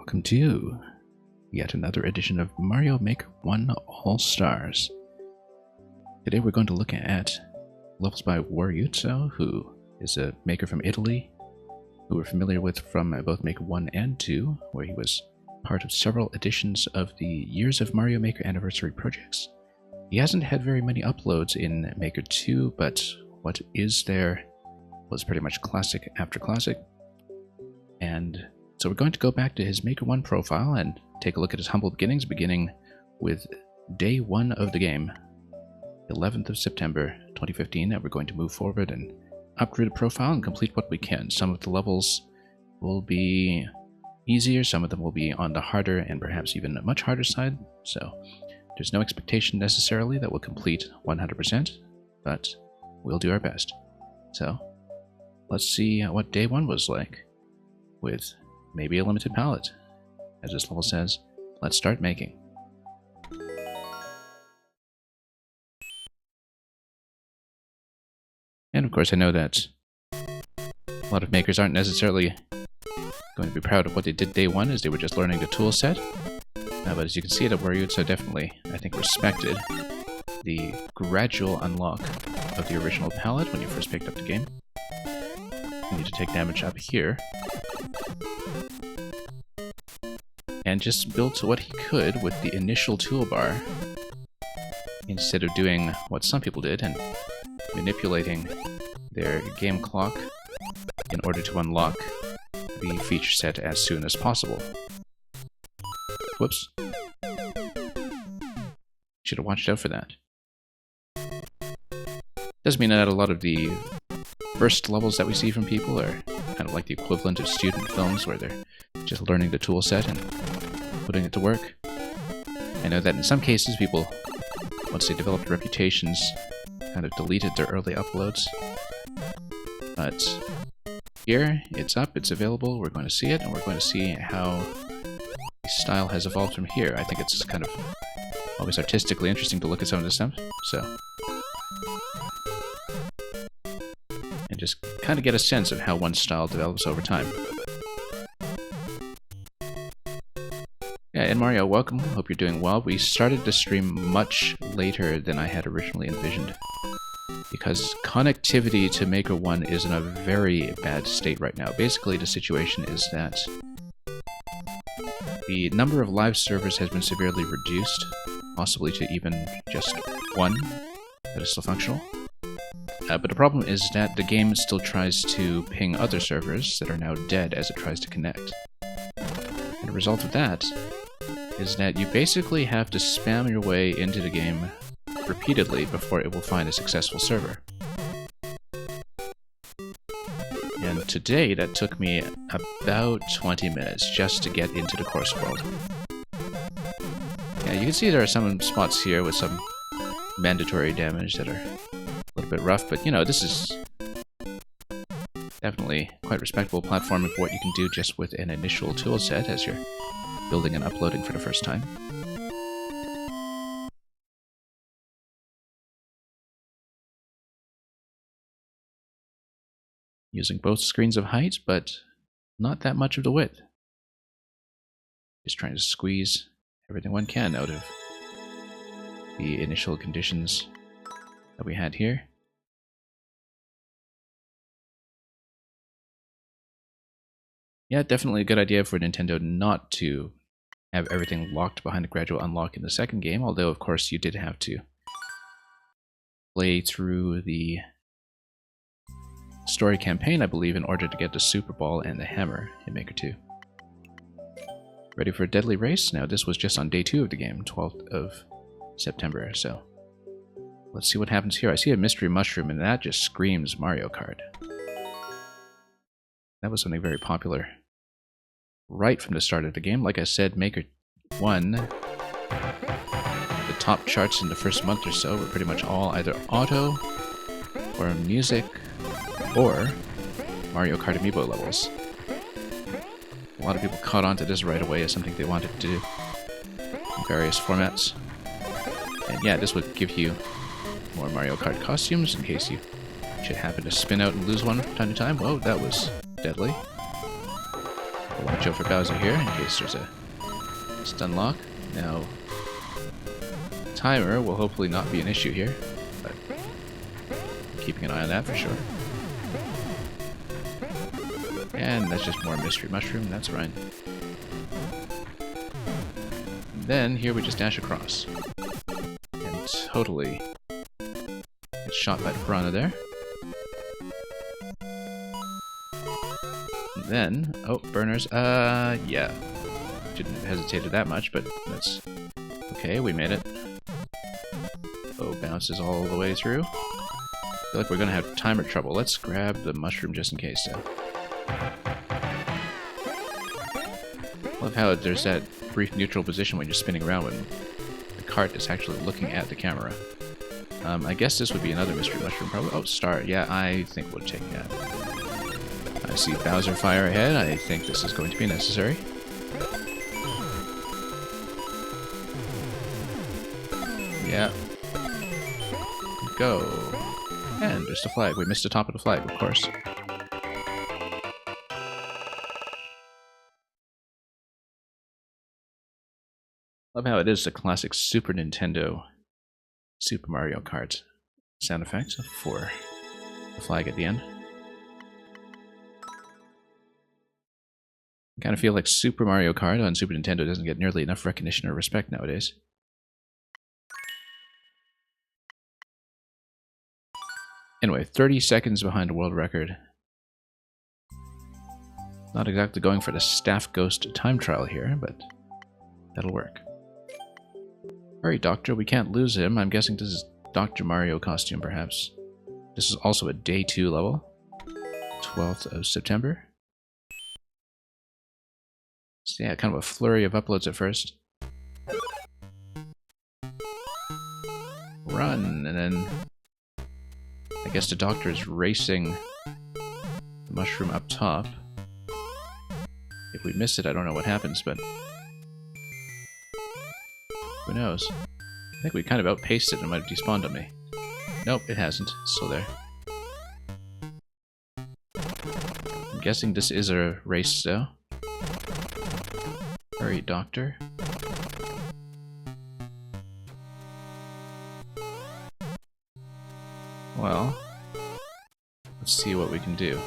Welcome to yet another edition of Mario Maker 1 All-Stars. Today we're going to look at levels by Wariuzzo, who is a maker from Italy, who we're familiar with from both Maker 1 and 2, where he was part of several editions of the Years of Mario Maker Anniversary projects. He hasn't had very many uploads in Maker 2, but what is there was pretty much classic after classic. And so we're going to go back to his Maker 1 profile and take a look at his humble beginnings, beginning with day 1 of the game, 11th of September 2015, and we're going to move forward and upgrade the profile and complete what we can. Some of the levels will be easier, some of them will be on the harder and perhaps even a much harder side, so there's no expectation necessarily that we'll complete 100%, but we'll do our best. So let's see what day 1 was like, with maybe a limited palette. As this level says, let's start making. And of course I know that a lot of makers aren't necessarily going to be proud of what they did day 1, as they were just learning the tool set. But as you can see, that Wariuzzo definitely, I think, respected the gradual unlock of the original palette when you first picked up the game. You need to take damage up here. And just built what he could with the initial toolbar, instead of doing what some people did and manipulating their game clock in order to unlock the feature set as soon as possible. Whoops. Should have watched out for that. Doesn't mean that a lot of the first levels that we see from people are kind of like the equivalent of student films, where they're just learning the tool set and putting it to work. I know that in some cases people, once they developed reputations, kind of deleted their early uploads. But here, it's up, it's available, we're going to see it, and we're going to see how the style has evolved from here. I think it's kind of always artistically interesting to look at some of this stuff, so. And just kind of get a sense of how one style develops over time. Yeah, and Mario, welcome. Hope you're doing well. We started the stream much later than I had originally envisioned, because connectivity to Maker 1 is in a very bad state right now. Basically, the situation is that the number of live servers has been severely reduced, possibly to even just one that is still functional. But the problem is that the game still tries to ping other servers that are now dead as it tries to connect. And the result of that is that you basically have to spam your way into the game repeatedly before it will find a successful server. And today that took me about 20 minutes just to get into the course world. Yeah, you can see there are some spots here with some mandatory damage that are a little bit rough, but you know, this is definitely quite respectable platforming for what you can do just with an initial tool set as you're building and uploading for the first time. Using both screens of height, but not that much of the width. Just trying to squeeze everything one can out of the initial conditions that we had here. Yeah, definitely a good idea for Nintendo not to have everything locked behind a gradual unlock in the second game, although of course you did have to play through the story campaign, I believe, in order to get the Super Ball and the hammer in Maker 2. Ready for a deadly race? Now this was just on day 2 of the game, 12th of September, so let's see what happens here. I see a mystery mushroom and that just screams Mario Kart. That was something very popular right from the start of the game. Like I said, Maker 1, the top charts in the first month or so were pretty much all either auto, or music, or Mario Kart Amiibo levels. A lot of people caught on to this right away as something they wanted to do in various formats. And yeah, this would give you more Mario Kart costumes in case you should happen to spin out and lose one from time to time. Whoa, that was deadly. We'll watch out for Bowser here in case there's a stun lock. Now, timer will hopefully not be an issue here, but keeping an eye on that for sure. And that's just more Mystery Mushroom, that's right. And then here we just dash across. And totally get shot by the piranha there. And then, oh, burners, yeah. Didn't hesitate that much, but that's okay, we made it. Oh, bounces all the way through. I feel like we're gonna have timer trouble. Let's grab the mushroom just in case, though. Love how there's that brief neutral position when you're spinning around when the cart is actually looking at the camera. I guess this would be another mystery mushroom, probably. Oh, star. Yeah, I think we'll take that. I see Bowser fire ahead. I think this is going to be necessary. Yeah. Go. And there's the flag. We missed the top of the flag, of course. Love how it is the classic Super Nintendo Super Mario Kart sound effect for the flag at the end. I kind of feel like Super Mario Kart on Super Nintendo doesn't get nearly enough recognition or respect nowadays. Anyway, 30 seconds behind a world record. Not exactly going for the Staff Ghost time trial here, but that'll work. Hurry, Doctor, we can't lose him. I'm guessing this is Dr. Mario costume, perhaps. This is also a Day 2 level. 12th of September. So yeah, kind of a flurry of uploads at first. Run, and then I guess the Doctor is racing the mushroom up top. If we miss it, I don't know what happens, but who knows? I think we kind of outpaced it and it might have despawned on me. Nope, it hasn't. It's still there. I'm guessing this is a race, though. Hurry, Doctor. Well, let's see what we can do.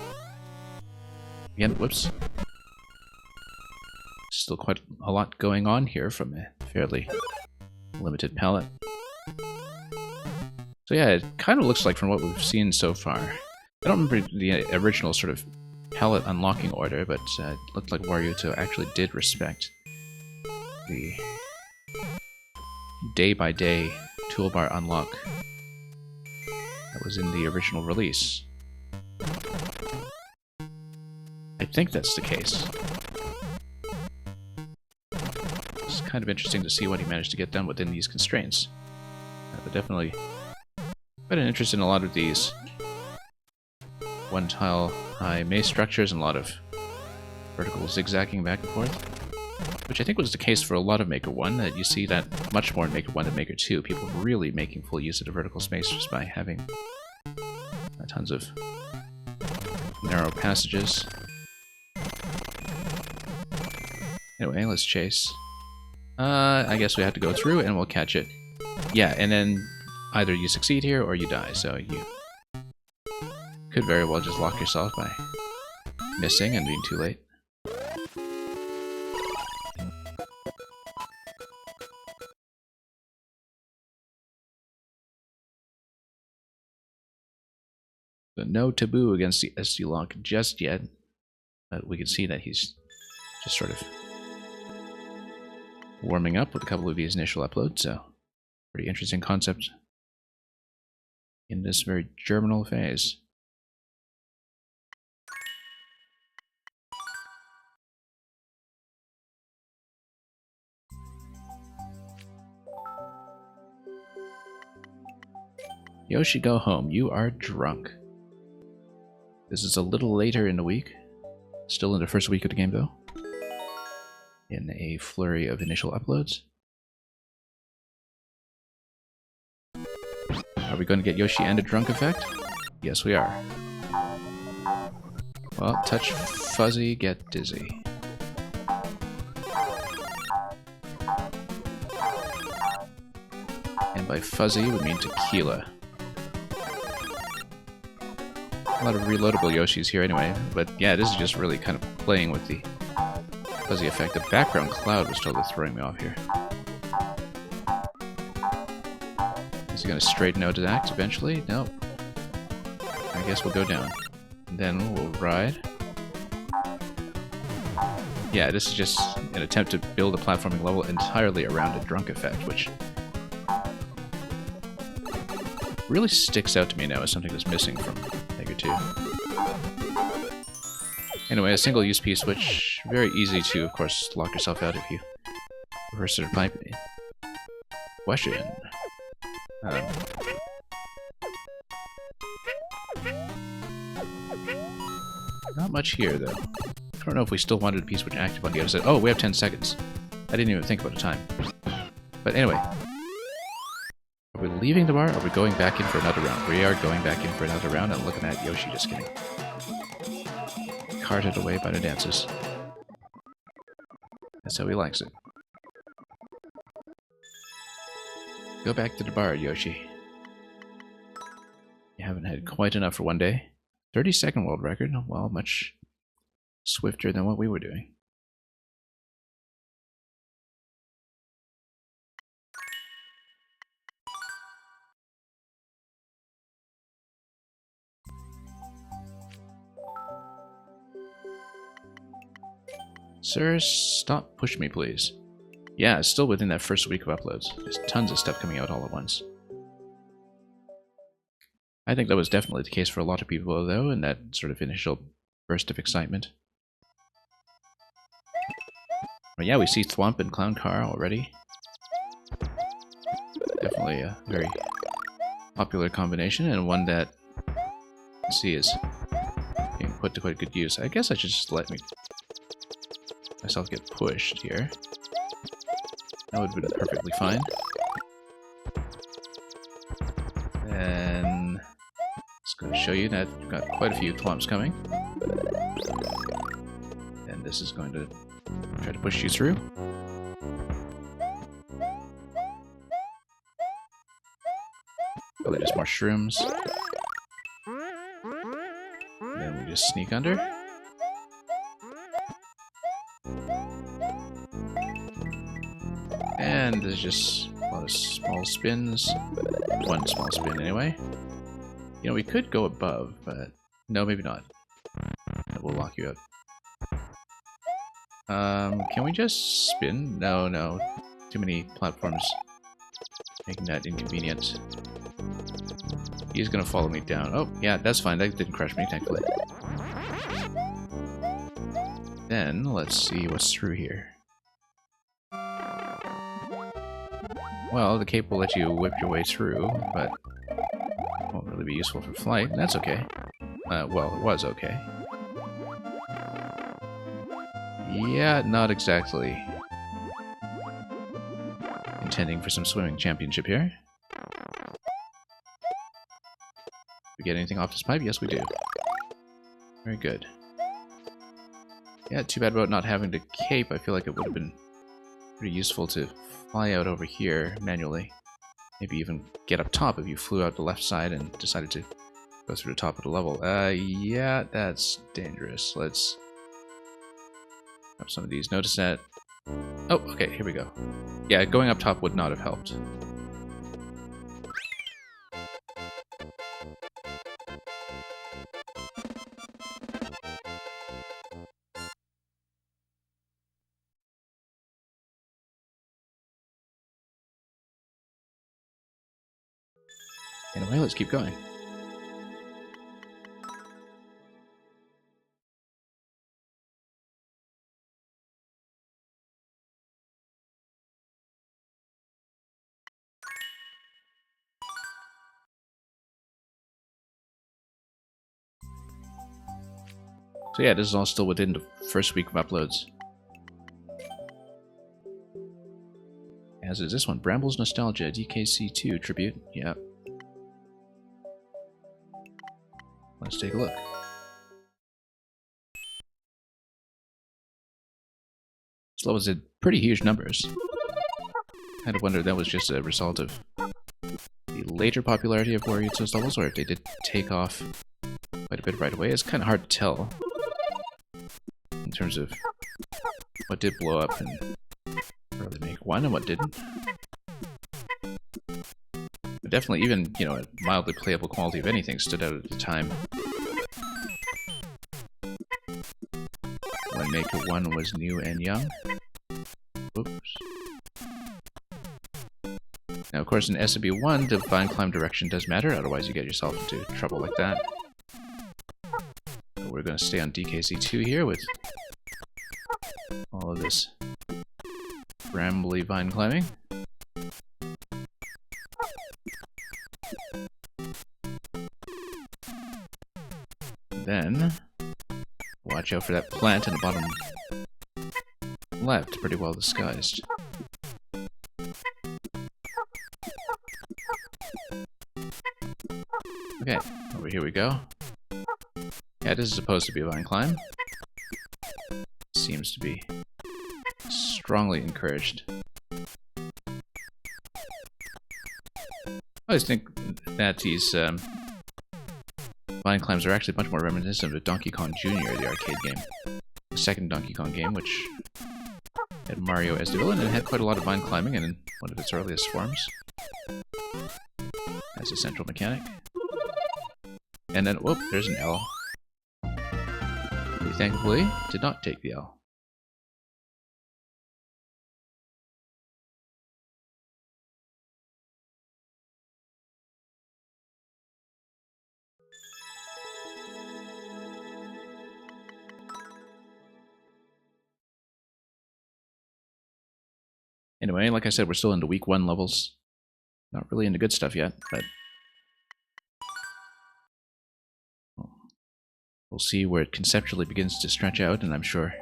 Again, whoops. Still quite a lot going on here from a fairly limited palette. So yeah, it kind of looks like from what we've seen so far. I don't remember the original sort of palette unlocking order, but it looked like Wariuzzo actually did respect the day-by-day toolbar unlock that was in the original release. I think that's the case. It's kind of interesting to see what he managed to get done within these constraints. But definitely quite an interest in a lot of these one-tile high maze structures and a lot of vertical zigzagging back and forth, which I think was the case for a lot of Maker 1. That you see that much more in Maker 1 than Maker 2. People really making full use of the vertical space just by having tons of narrow passages. Anyway, let's chase. I guess we have to go through and we'll catch it. Yeah, and then either you succeed here or you die, so you could very well just lock yourself by missing and being too late. So no taboo against the SD lock just yet, but we can see that he's just sort of warming up with a couple of these initial uploads, so pretty interesting concept in this very germinal phase. Yoshi, go home. You are drunk. This is a little later in the week. Still in the first week of the game, though. In a flurry of initial uploads. Are we going to get Yoshi and a drunk effect? Yes, we are. Well, touch fuzzy, get dizzy. by fuzzy would mean tequila. A lot of reloadable Yoshis here anyway, but yeah, this is just really kind of playing with the fuzzy effect. The background cloud was totally throwing me off here. Is he going to straighten out his act eventually? No. I guess we'll go down. And then we'll ride. Yeah, this is just an attempt to build a platforming level entirely around a drunk effect, which really sticks out to me now as something that's missing from Mega 2. Anyway, a single-use P-switch, very easy to, of course, lock yourself out if you reverse the pipe. Question. Not much here, though. I don't know if we still wanted a P-switch active on the other side. Oh, we have 10 seconds. I didn't even think about the time. But anyway. Are we leaving the bar, or are we going back in for another round? We are going back in for another round, and looking at Yoshi just getting carted away by the dancers. That's how he likes it. Go back to the bar, Yoshi. You haven't had quite enough for one day. 32nd world record. Well, much swifter than what we were doing. Sir, stop pushing me, please. Yeah, it's still within that first week of uploads. There's tons of stuff coming out all at once. I think that was definitely the case for a lot of people, though, in that sort of initial burst of excitement. But yeah, we see Thwomp and Clown Car already. Definitely a very popular combination, and one that I see is being put to quite good use. I guess I should just let myself get pushed here. That would have been perfectly fine. And just going to show you that we've got quite a few Thwomps coming. And this is going to try to push you through. Probably just more shrooms. And then we just sneak under. And there's just a lot of small spins. One small spin anyway. You know, we could go above, but no, maybe not. That will lock you out. Can we just spin? No, no. Too many platforms making that inconvenient. He's gonna follow me down. Oh, yeah, that's fine. That didn't crush me, thankfully. Then, let's see what's through here. Well, the cape will let you whip your way through, but won't really be useful for flight. That's okay. Well, it was okay. Yeah, not exactly intending for some swimming championship here. We get anything off this pipe? Yes, we do. Very good. Yeah, too bad about not having the cape. I feel like it would have been pretty useful to fly out over here manually. Maybe even get up top if you flew out the left side and decided to go through the top of the level. Yeah, that's dangerous. Let's grab some of these. Notice that... Oh, okay, here we go. Yeah, going up top would not have helped. Anyway, let's keep going. So yeah, this is all still within the first week of uploads. As is this one, Brambles Nostalgia, DKC2 Tribute. Yeah. Let's take a look. This level did pretty huge numbers. Kind of wonder if that was just a result of the later popularity of Wariuzzo's levels, or if they did take off quite a bit right away. It's kind of hard to tell in terms of what did blow up in early Make 1 and what didn't. But definitely even, you know, a mildly playable quality of anything stood out at the time. When Maker 1 was new and young. Oops. Now, of course, in SMM1, the vine climb direction does matter, otherwise you get yourself into trouble like that. But we're going to stay on DKZ2 here with all of this brambly vine climbing. Then, watch out for that plant in the bottom left, pretty well disguised. Okay, over here we go. Yeah, this is supposed to be a vine climb. Seems to be strongly encouraged. I always think that these vine climbs are actually much more reminiscent of Donkey Kong Jr., the arcade game. The second Donkey Kong game, which had Mario as the villain and had quite a lot of vine climbing in one of its earliest forms. As a central mechanic. And then, whoop, there's an L. We thankfully did not take the L. Anyway, like I said, we're still into week 1 levels. Not really into good stuff yet, but we'll see where it conceptually begins to stretch out, and I'm sure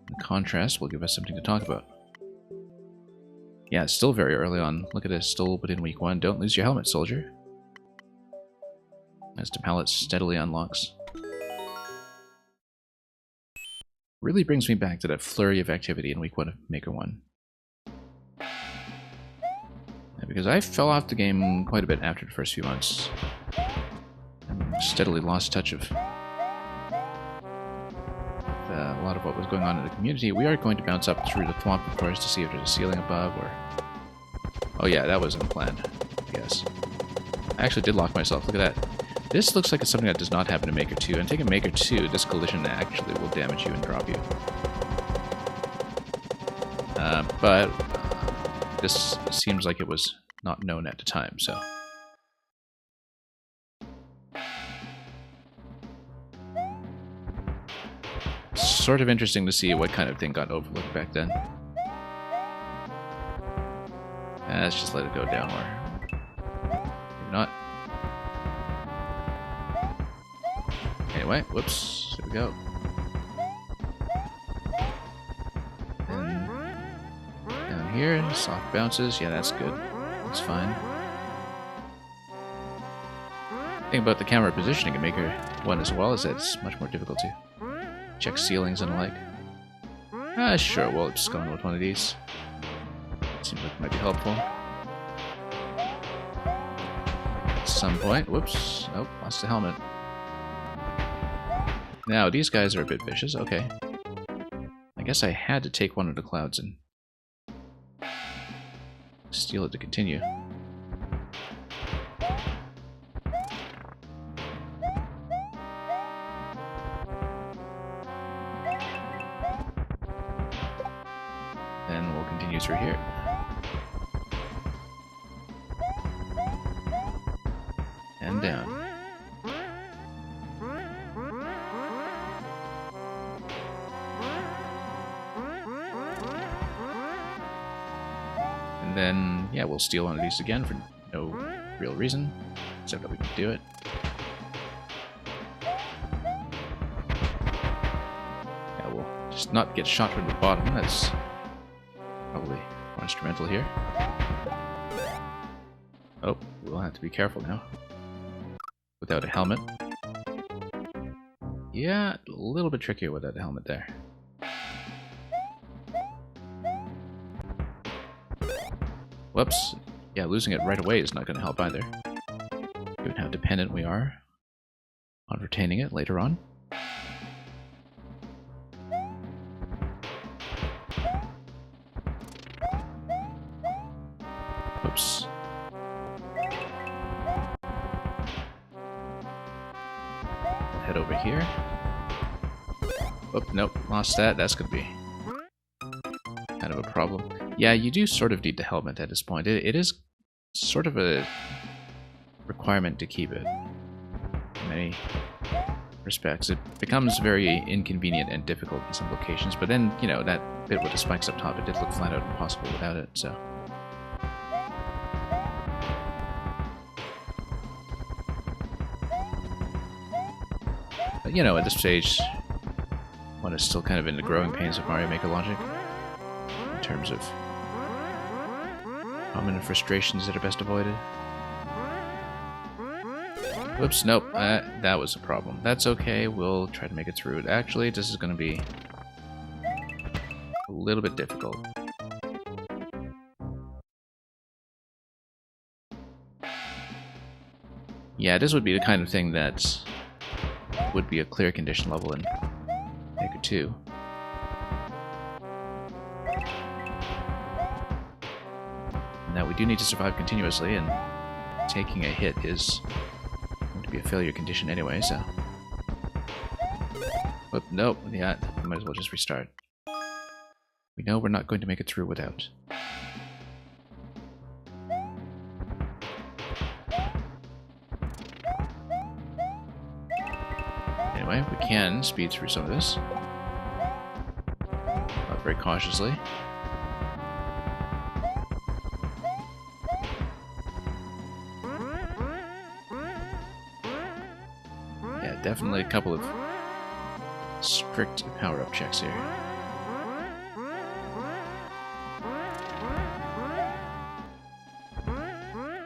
the contrast will give us something to talk about. Yeah, it's still very early on. Look at this, still within week 1. Don't lose your helmet, soldier. As the palette steadily unlocks. Really brings me back to that flurry of activity in week 1 of Maker 1. Yeah, because I fell off the game quite a bit after the first few months. And steadily lost touch of a lot of what was going on in the community. We are going to bounce up through the thwomp, of course, to see if there's a ceiling above, or... Oh yeah, that was unplanned, I guess. I actually did lock myself, look at that. This looks like it's something that does not happen in Maker 2. And taking Maker 2, this collision actually will damage you and drop you. But this seems like it was not known at the time, so... Sort of interesting to see what kind of thing got overlooked back then. Let's just let it go down, or maybe not. Anyway, whoops, there we go. And down here, soft bounces, yeah, that's good. That's fine. The thing about the camera positioning in Maker 1 as well is that it's much more difficult to check ceilings and the like. Sure, we'll just go on with one of these. Seems like it might be helpful. At some point, whoops, nope, lost the helmet. Now, these guys are a bit vicious, okay. I guess I had to take one of the clouds and steal it to continue. Then we'll continue through here. And down. And then, yeah, we'll steal one of these again for no real reason, except that we can do it. Yeah, we'll just not get shot from the bottom. That's probably more instrumental here. Oh, we'll have to be careful now. Without a helmet. Yeah, a little bit trickier without a helmet there. Whoops. Yeah, losing it right away is not going to help either, given how dependent we are on retaining it later on. Oops. Head over here. Oh, nope, lost that. That's going to be kind of a problem. Yeah, you do sort of need the helmet at this point. It is sort of a requirement to keep it in many respects. It becomes very inconvenient and difficult in some locations, but then, you know, that bit with the spikes up top, it did look flat out impossible without it, so. But, you know, at this stage, one is still kind of in the growing pains of Mario Maker logic, in terms of common frustrations that are best avoided. Whoops, nope, that was a problem. That's okay, we'll try to make it through it. Actually, this is going to be a little bit difficult. Yeah, this would be the kind of thing that would be a clear condition level in Maker 2. Now, we do need to survive continuously, and taking a hit is going to be a failure condition anyway, so... Whoop, nope, yeah, we might as well just restart. We know we're not going to make it through without. Anyway, we can speed through some of this. But very cautiously. Yeah, definitely a couple of strict power-up checks here.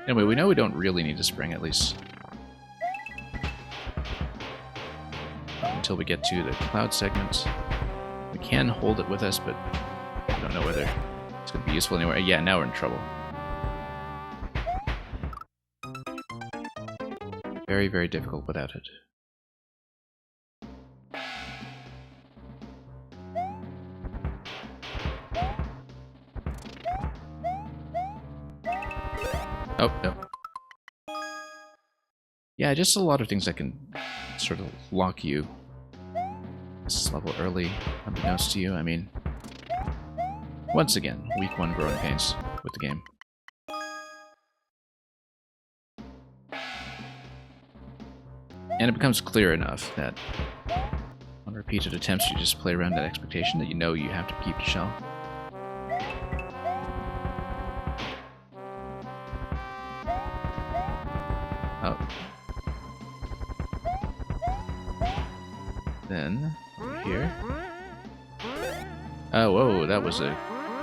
Anyway, we know we don't really need to spring, at least until we get to the cloud segments. We can hold it with us, but I don't know whether it's going to be useful anywhere. Yeah, now we're in trouble. Very, very difficult without it. Oh, no. Yeah, just a lot of things that can sort of lock you this level early, unbeknownst to you. I mean, once again, week 1 growing pains with the game. And it becomes clear enough that on repeated attempts you just play around that expectation that you know you have to keep your shell. Oh. Then, over here. Oh, whoa, that was a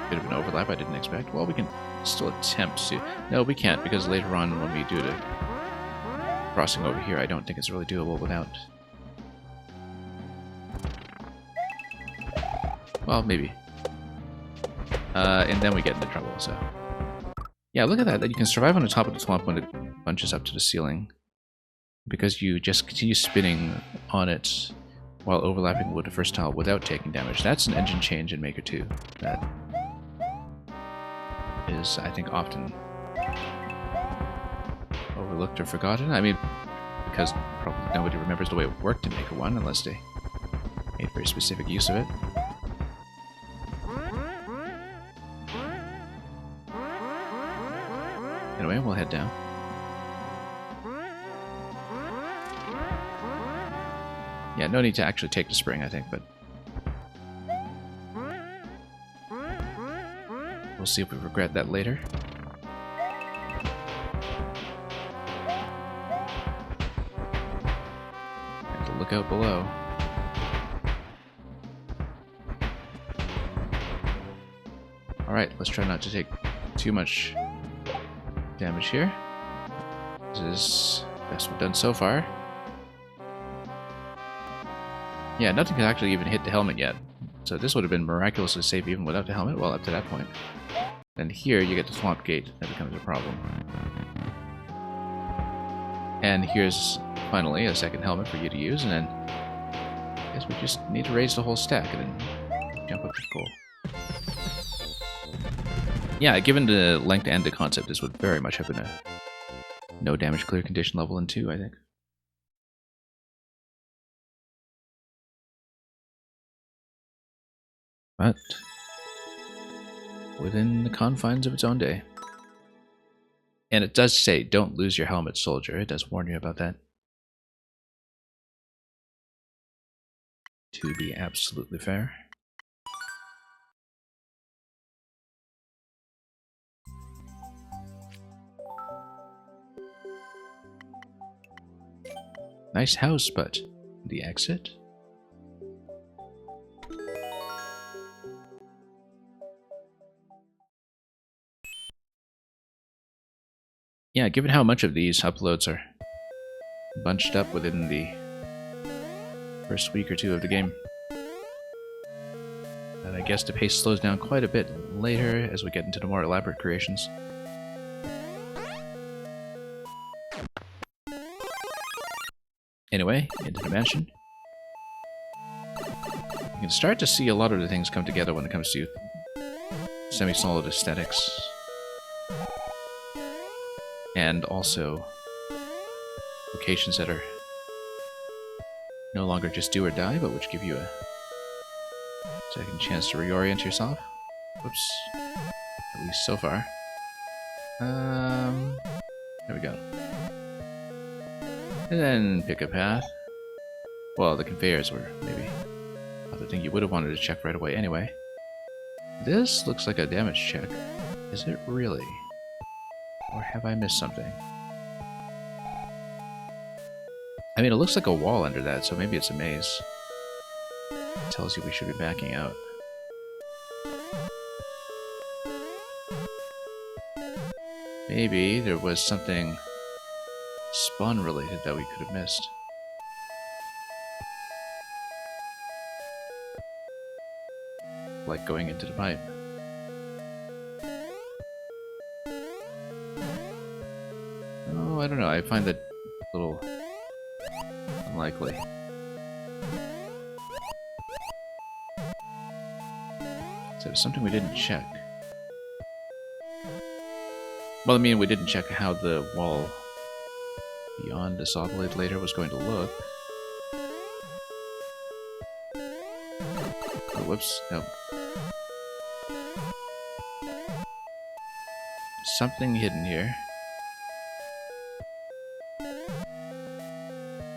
bit of an overlap I didn't expect. Well, we can still attempt to... No, we can't, because later on when we do the crossing over here, I don't think it's really doable without... Well, maybe. And then we get into trouble, so... Yeah, look at that. You can survive on the top of the swamp when it bunches up to the ceiling, because you just continue spinning on it while overlapping with the first tile without taking damage. That's an engine change in Maker 2 that is, I think, often overlooked or forgotten. I mean, because probably nobody remembers the way it worked in Maker 1 unless they made very specific use of it. Anyway, we'll head down. Yeah, no need to actually take the spring, I think, but... We'll see if we regret that later. And to look out below. Alright, let's try not to take too much damage here. This is the best we've done so far. Yeah, nothing can actually even hit the helmet yet. So this would have been miraculously safe even without the helmet, well, up to that point. Then here you get the swamp gate. That becomes a problem. And here's finally a second helmet for you to use, and then I guess we just need to raise the whole stack and then jump up to the goal. Yeah, given the length and the concept, this would very much have been a no damage clear condition level in 2, I think. But within the confines of its own day. And it does say, don't lose your helmet, soldier. It does warn you about that. To be absolutely fair. Nice house, but the exit? Yeah, given how much of these uploads are bunched up within the first week or 2 of the game, and I guess the pace slows down quite a bit later as we get into the more elaborate creations. Anyway, into the mansion. You can start to see a lot of the things come together when it comes to semi-solid aesthetics. And also locations that are no longer just do or die, but which give you a second chance to reorient yourself. Whoops. At least so far. There we go. And then pick a path. Well, the conveyors were maybe another thing you would have wanted to check right away anyway. This looks like a damage check. Is it really? Or have I missed something? I mean, it looks like a wall under that, so maybe it's a maze. It tells you we should be backing out. Maybe there was something spawn related that we could have missed. Like going into the pipe. Oh, I don't know. I find that a little unlikely. So it's something we didn't check. Well, I mean, we didn't check how the wall beyond the saw blade later was going to look. Oh, whoops. No. Something hidden here.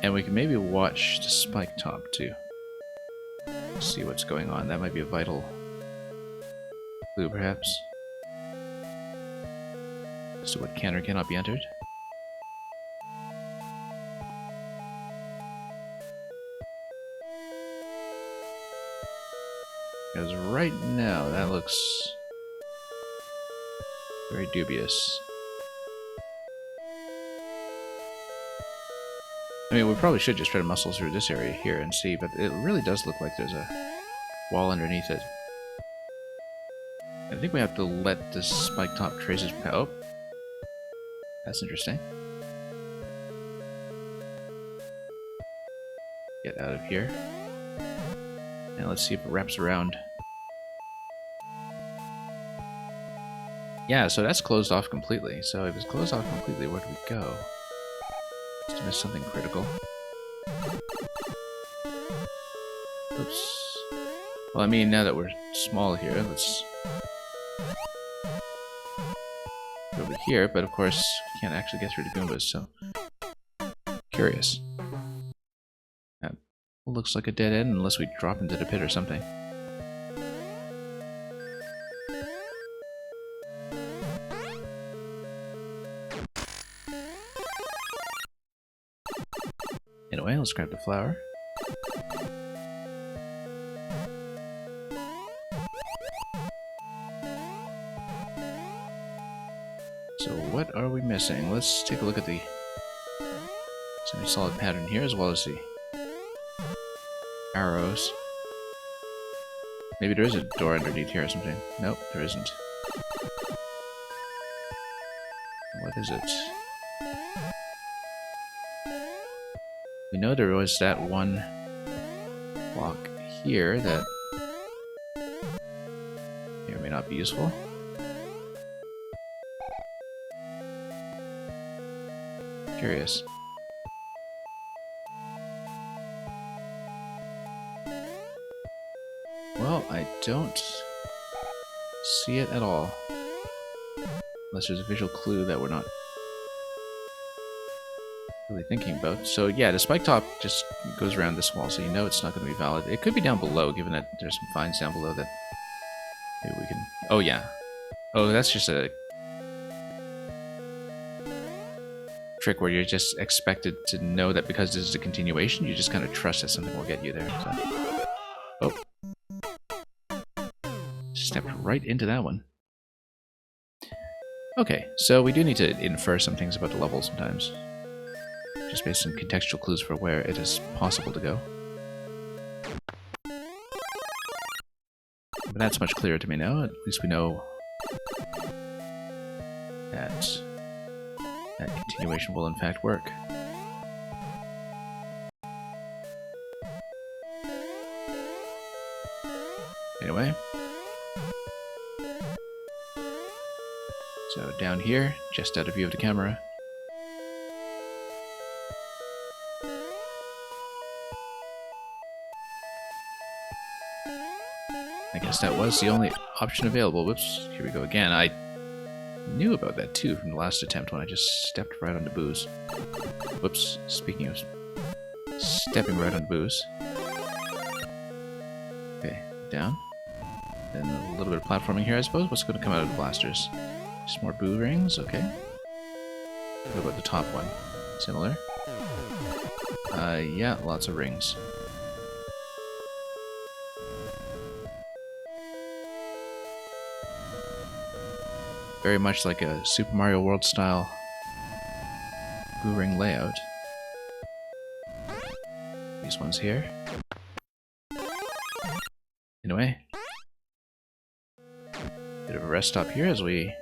And we can maybe watch the spike top too. See what's going on. That might be a vital clue, perhaps. As to what can or cannot be entered. Because right now, that looks very dubious. I mean, we probably should just try to muscle through this area here and see, but it really does look like there's a wall underneath it. I think we have to let the spike top traces... Oh. That's interesting. Get out of here. And let's see if it wraps around. Yeah, so that's closed off completely. So if it's closed off completely, where do we go? Must have missed something critical. Oops. Well, I mean, now that we're small here, let's go over here, but of course, we can't actually get through the Goombas, so... Curious. That looks like a dead end unless we drop into the pit or something. Anyway, let's grab the flower. So what are we missing? Let's take a look at the semi-solid pattern here, as well as the arrows. Maybe there is a door underneath here or something. Nope, there isn't. What is it? We know there was that one block here that may or may not be useful. Curious. Well, I don't see it at all. Unless there's a visual clue that we're not really thinking about. So yeah, the spike top just goes around this wall, so you know it's not going to be valid. It could be down below, given that there's some fines down below that maybe we can... Oh yeah. Oh, that's just a trick where you're just expected to know that because this is a continuation, you just kind of trust that something will get you there. So. Oh. Stepped right into that one. Okay, so we do need to infer some things about the level sometimes. Just based on contextual clues for where it is possible to go. But that's much clearer to me now. At least we know that that continuation will in fact work. Anyway. So down here, just out of view of the camera. I guess that was the only option available. Whoops, here we go again. I knew about that too from the last attempt when I just stepped right on the booze. Whoops, speaking of stepping right on the booze. Okay, down. Then a little bit of platforming here, I suppose. What's going to come out of the blasters? Just more boo rings, okay. What about the top one? Similar? Yeah, lots of rings. Very much like a Super Mario World style boo ring layout. These ones here. Anyway. Bit of a rest stop here as we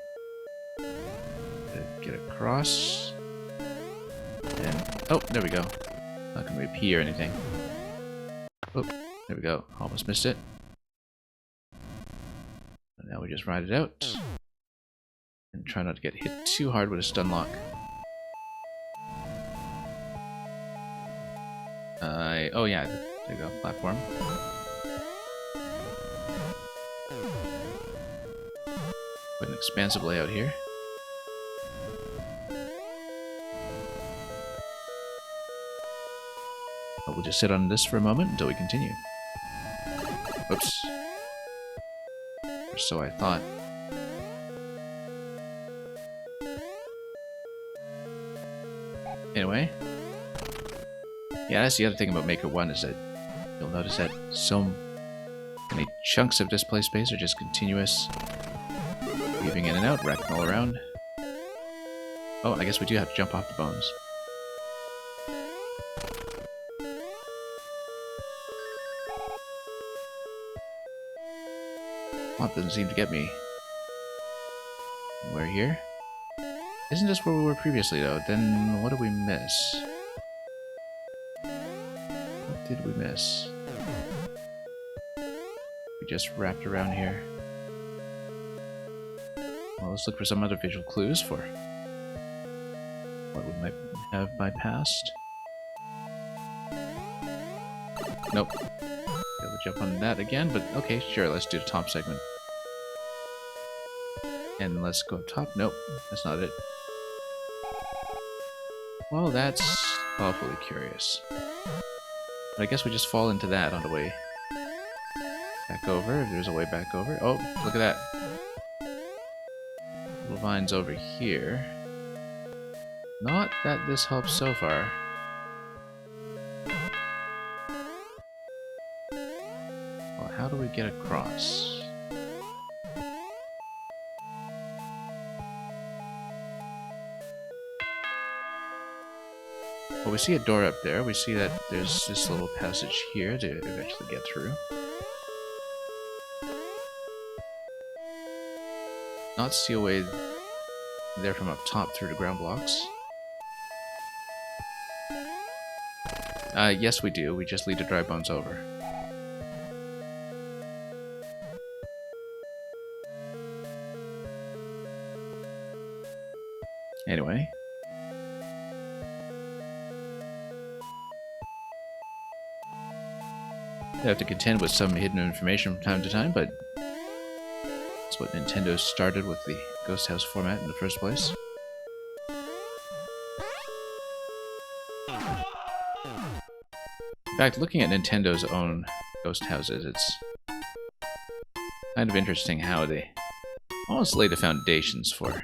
get across. And oh, there we go. Not gonna be a P or anything. Oh, there we go. Almost missed it. And now we just ride it out. And try not to get hit too hard with a stun lock. Oh yeah, there you go, platform. Quite an expansive layout here. But we'll just sit on this for a moment until we continue. Oops. Or so I thought. Anyway. Yeah, that's the other thing about Maker 1 is that you'll notice that so many chunks of display space are just continuous. Weaving in and out, wrapping all around. Oh, I guess we do have to jump off the bones. Oh, it doesn't seem to get me. We're here? Isn't this where we were previously, though? Then what did we miss? What did we miss? We just wrapped around here. Well, let's look for some other visual clues for what we might have bypassed. Nope. We'll jump on that again, but okay, sure, let's do the top segment. And let's go up top. Nope, that's not it. Well, that's awfully curious. But I guess we just fall into that on the way back over, if there's a way back over. Oh, look at that. Little vines over here. Not that this helps so far. Well, how do we get across? Well, we see a door up there. We see that there's this little passage here to eventually get through. not see a way there from up top through the ground blocks. Yes we do, we just lead the dry bones over. Anyway. You have to contend with some hidden information from time to time, but that's what Nintendo started with the Ghost House format in the first place. In fact, looking at Nintendo's own Ghost Houses, it's kind of interesting how they almost lay the foundations for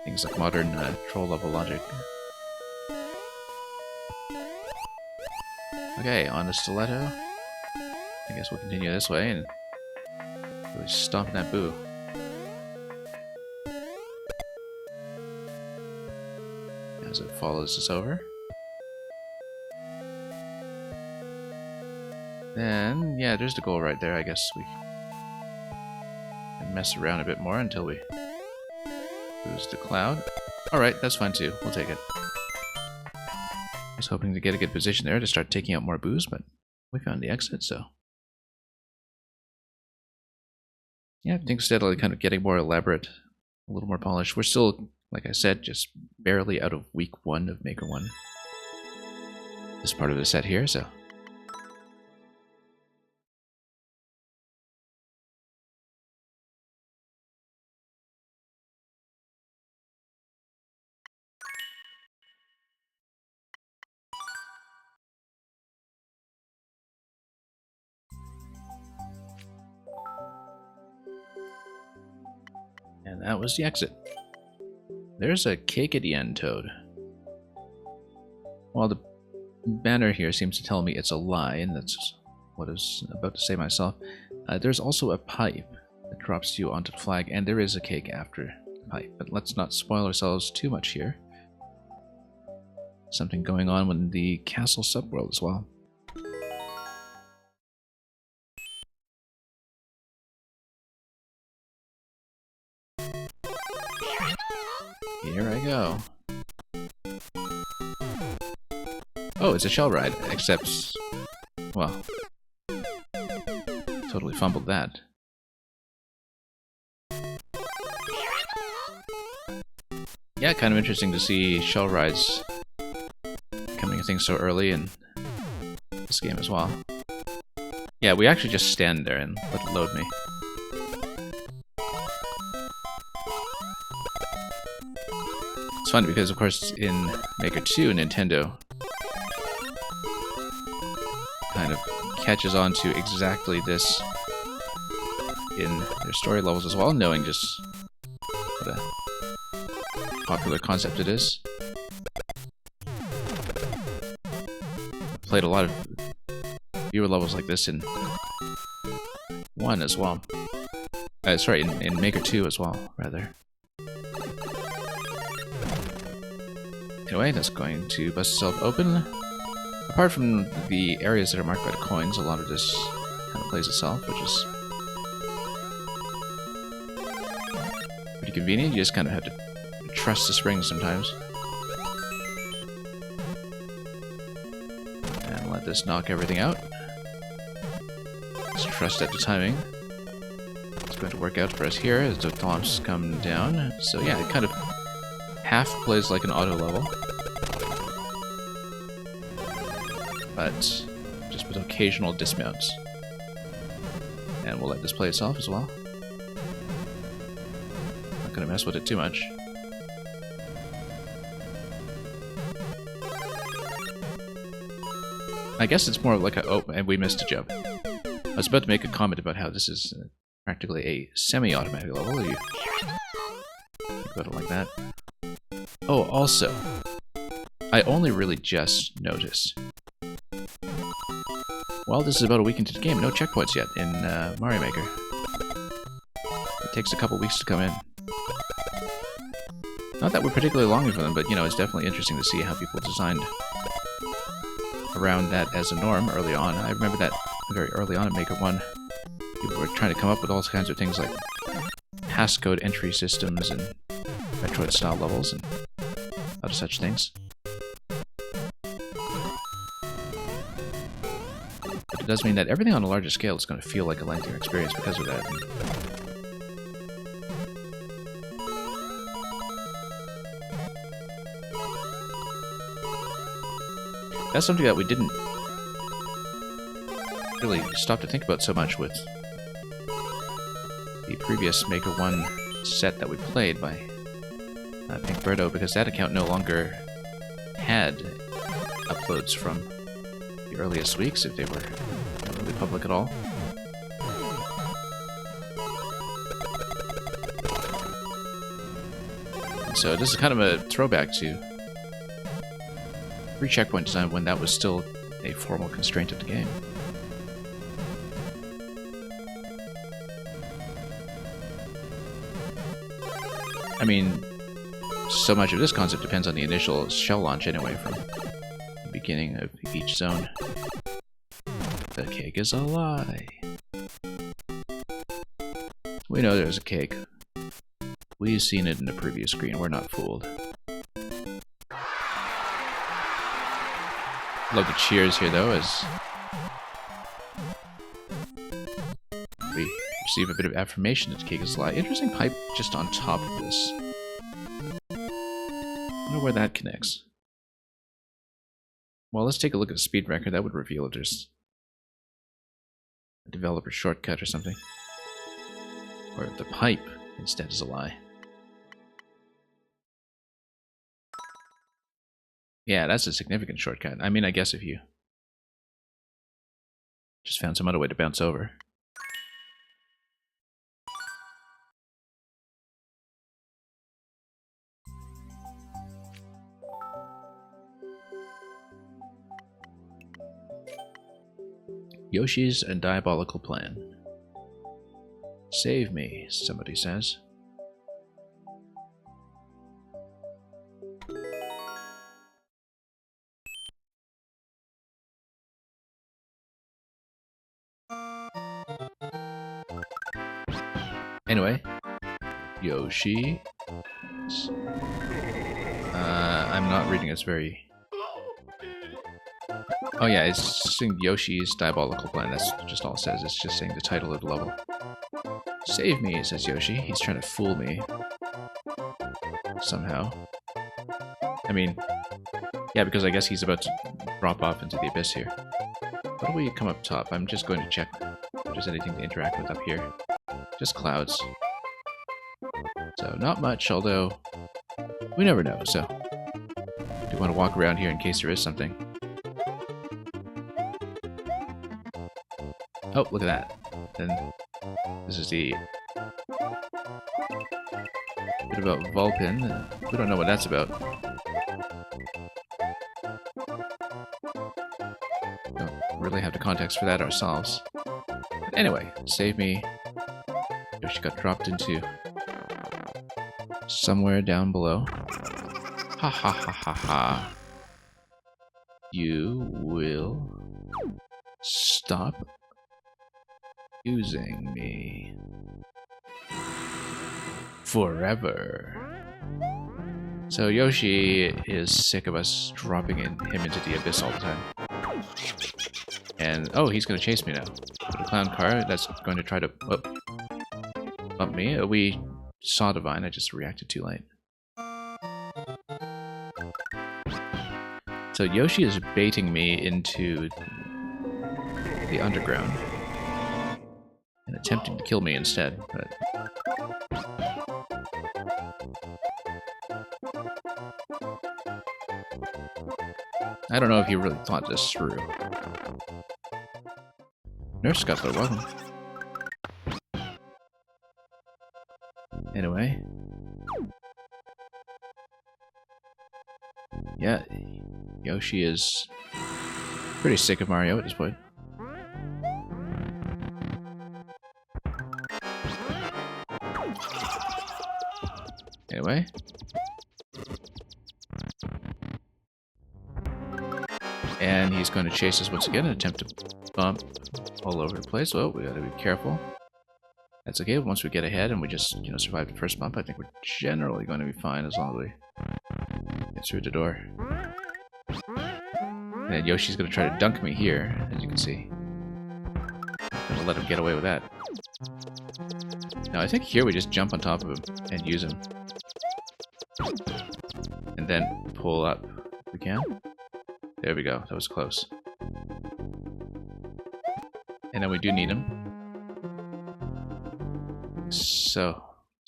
things like modern troll level logic. Okay, on the stiletto. I guess we'll continue this way and really stomp that boo. As it follows us over. Then, yeah, there's the goal right there. I guess we can mess around a bit more until we lose the cloud. Alright, that's fine too. We'll take it. I was hoping to get a good position there to start taking out more boos, but we found the exit, so... yeah, things steadily kind of getting more elaborate, a little more polished. We're still, like I said, just barely out of week 1 of Maker 1. This part of the set here, so... and that was the exit. There's a cake at the end, Toad. Well, the banner here seems to tell me it's a lie, and that's what I was about to say myself. There's also a pipe that drops you onto the flag, and there is a cake after the pipe. But let's not spoil ourselves too much here. Something going on in the castle subworld as well. Here I go. Oh, it's a shell ride, except... well... totally fumbled that. Yeah, kind of interesting to see shell rides becoming a thing so early in this game as well. Yeah, we actually just stand there and let it load me. It's fun because, of course, in Maker 2, Nintendo kind of catches on to exactly this in their story levels as well, knowing just what a popular concept it is. Played a lot of viewer levels like this in 1 as well. Sorry, in Maker 2 as well, rather. Anyway, that's going to bust itself open. Apart from the areas that are marked by the coins, a lot of this kind of plays itself, which is pretty convenient. You just kind of have to trust the springs sometimes. And let this knock everything out. Just trust at the timing. It's going to work out for us here as the columns come down. So yeah, it kind of half plays like an auto level. But just with occasional dismounts. And we'll let this play itself as well. Not gonna mess with it too much. I guess it's more like a... oh, and we missed a jump. I was about to make a comment about how this is practically a semi-automatic level. You think about it like that. Oh, also, I only really just noticed. Well, this is about a week into the game. No checkpoints yet in Mario Maker. It takes a couple weeks to come in. Not that we're particularly longing for them, but, you know, it's definitely interesting to see how people designed around that as a norm early on. I remember that very early on in Maker 1. People were trying to come up with all kinds of things like passcode entry systems and Metroid-style levels and other such things. But it does mean that everything on a larger scale is going to feel like a lengthier experience because of that. That's something that we didn't really stop to think about so much with the previous Maker 1 set that we played by Pinkberto, because that account no longer had uploads from the earliest weeks, if they were not really public at all. And so this is kind of a throwback to pre-checkpoint design when that was still a formal constraint of the game. I mean, so much of this concept depends on the initial shell launch anyway, from the beginning of each zone. The cake is a lie. We know there's a cake. We've seen it in the previous screen, we're not fooled. Love the cheers here though, as we receive a bit of affirmation that the cake is a lie. Interesting pipe just on top of this. I wonder where that connects. Well, let's take a look at the speed record. That would reveal if there's a developer shortcut or something. Or if the pipe instead is a lie. Yeah, that's a significant shortcut. I mean, I guess if you just found some other way to bounce over. Yoshi's a diabolical plan. Save me, somebody says. Anyway, Yoshi. I'm not reading this very... Oh yeah, it's saying Yoshi's diabolical plan. That's just all it says. It's just saying the title of the level. Save me, says Yoshi. He's trying to fool me. Somehow. I mean, yeah, because I guess he's about to drop off into the abyss here. How do we come up top? I'm just going to check if there's anything to interact with up here. Just clouds. So, not much, although we never know, so I do want to walk around here in case there is something. Oh, look at that. And this is the bit about Vulpin. We don't know what that's about. Don't really have the context for that ourselves. But anyway, save me. Yoshi got dropped into somewhere down below. Ha ha ha ha ha. You will stop using me forever. So Yoshi is sick of us dropping him into the abyss all the time. And, oh, he's going to chase me now. With a clown car that's going to try to bump me. We saw the vine, I just reacted too late. So Yoshi is baiting me into the underground and attempting to kill me instead, but I don't know if he really thought this through. Nurse Scuttler, welcome. Anyway. Yeah, Yoshi is pretty sick of Mario at this point. Anyway. And he's going to chase us once again and attempt to bump all over the place. Well, we gotta be careful. That's okay. Once we get ahead and we just, you know, survive the first bump, I think we're generally going to be fine as long as we get through the door. And Yoshi's going to try to dunk me here, as you can see. I'm going to let him get away with that. Now, I think here we just jump on top of him and use him. And then pull up if we can. There we go. That was close. And then we do need him. So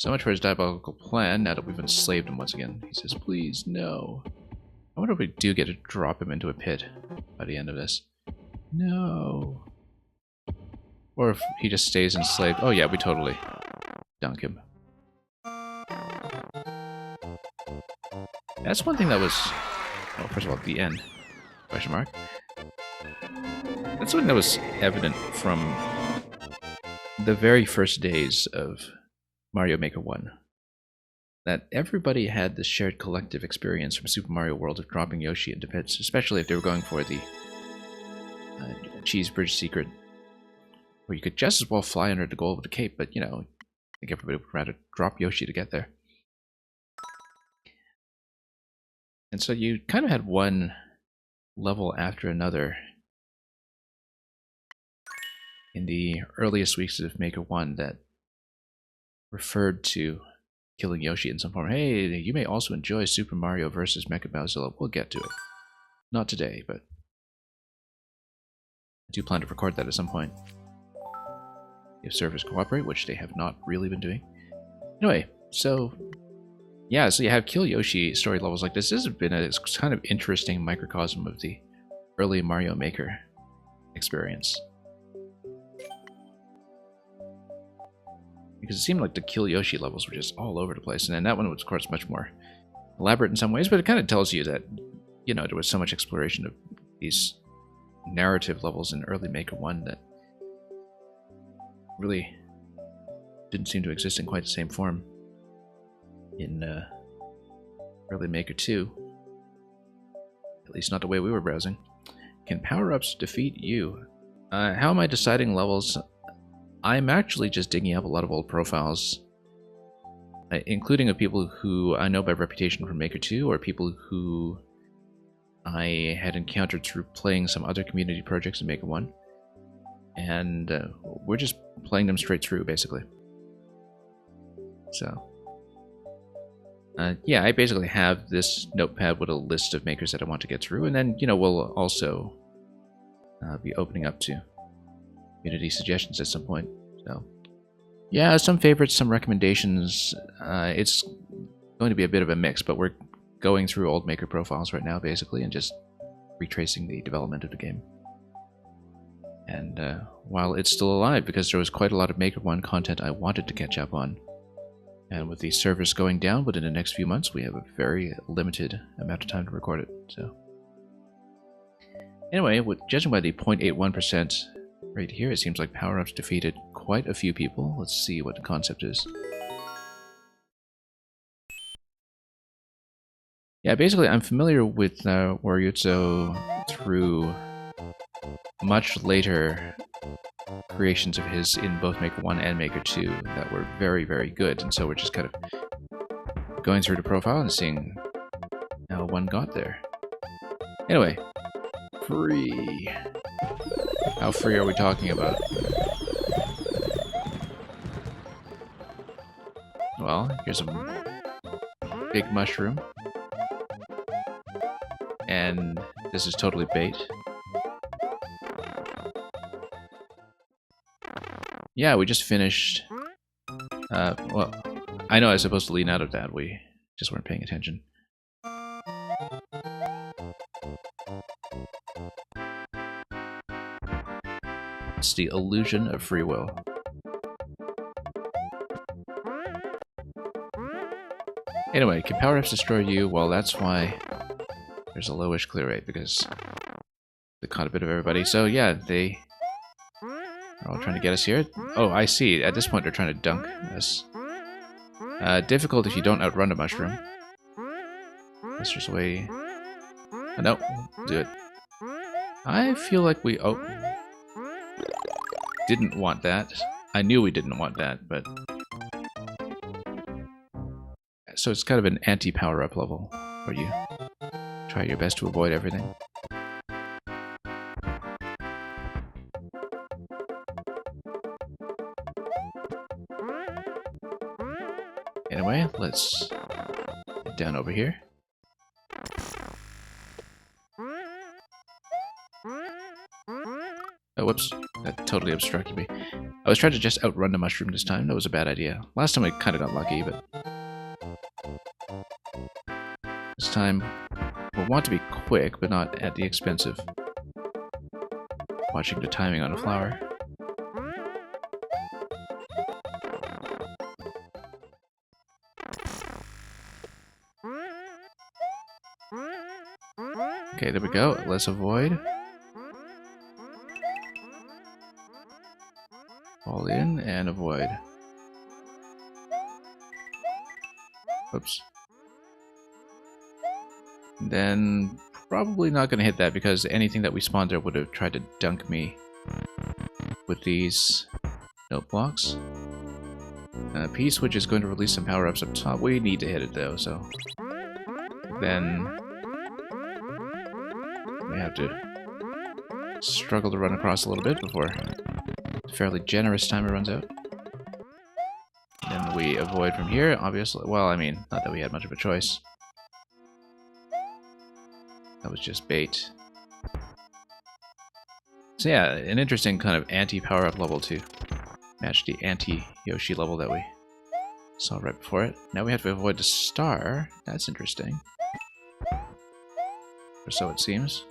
much for his diabolical plan, now that we've enslaved him once again. He says, please, no. I wonder if we do get to drop him into a pit by the end of this. No. Or if he just stays enslaved. Oh yeah, we totally dunk him. That's one thing that was... Well, first of all, the end. Question mark. That's something that was evident from the very first days of Mario Maker 1. That everybody had this shared collective experience from Super Mario World of dropping Yoshi into pits, especially if they were going for the Cheese Bridge secret, where you could just as well fly under the goal with the cape, but, you know, I think everybody would rather drop Yoshi to get there. And so you kind of had one level after another in the earliest weeks of Maker 1 that referred to killing Yoshi in some form. Hey, you may also enjoy Super Mario vs. Mecha Bowzilla. We'll get to it. Not today, but I do plan to record that at some point. If servers cooperate, which they have not really been doing. Anyway, so yeah, so you have Kill Yoshi story levels like this. This has been a kind of interesting microcosm of the early Mario Maker experience. Because it seemed like the Kill Yoshi levels were just all over the place. And then that one was, of course, much more elaborate in some ways, but it kind of tells you that, you know, there was so much exploration of these narrative levels in early Maker 1 that really didn't seem to exist in quite the same form in early Maker 2. At least not the way we were browsing. Can power-ups defeat you? How am I deciding levels? I'm actually just digging up a lot of old profiles, including of people who I know by reputation from Maker 2, or people who I had encountered through playing some other community projects in Maker 1. And we're just playing them straight through, basically. So, yeah, I basically have this notepad with a list of makers that I want to get through, and then, you know, we'll also be opening up to community suggestions at some point. So, yeah, some favorites, some recommendations. It's going to be a bit of a mix, but we're going through old maker profiles right now, basically, and just retracing the development of the game. And while it's still alive, because there was quite a lot of Maker 1 content I wanted to catch up on, and with the servers going down within the next few months, we have a very limited amount of time to record it. So, anyway, judging by the 0.81% right here, it seems like power-ups defeated quite a few people. Let's see what the concept is. Yeah, basically, I'm familiar with Wariuzzo through much later creations of his in both Maker 1 and Maker 2 that were very, very good. And so we're just kind of going through the profile and seeing how one got there. Anyway, free. How free are we talking about? Well, here's a big mushroom. And this is totally bait. Yeah, we just finished... well, I know I was supposed to lean out of that. We just weren't paying attention. It's the illusion of free will. Anyway, can power-ups destroy you? Well, that's why there's a lowish clear rate, because they caught a bit of everybody. So yeah, they are all trying to get us here. Oh, I see. At this point, they're trying to dunk us. Difficult if you don't outrun a mushroom. Let's just wait. Oh, no, do it. I feel like we... Oh. Didn't want that. I knew we didn't want that, but... So it's kind of an anti-power-up level, where you try your best to avoid everything. Anyway, let's get down over here. Oh, whoops. That totally obstructed me. I was trying to just outrun the mushroom this time. That was a bad idea. Last time I kind of got lucky, but... this time, we'll want to be quick, but not at the expense of watching the timing on a flower. Okay, there we go. Let's avoid. Fall in and avoid. Oops. Then probably not going to hit that because anything that we spawned there would have tried to dunk me with these note blocks. A piece which is going to release some power-ups up top. We need to hit it though, so then we have to struggle to run across a little bit before a fairly generous timer runs out. Then we avoid from here, obviously. Well, I mean, not that we had much of a choice. That was just bait. So yeah, an interesting kind of anti-power-up level to match the anti-Yoshi level that we saw right before it. Now we have to avoid the star. That's interesting. Or so it seems.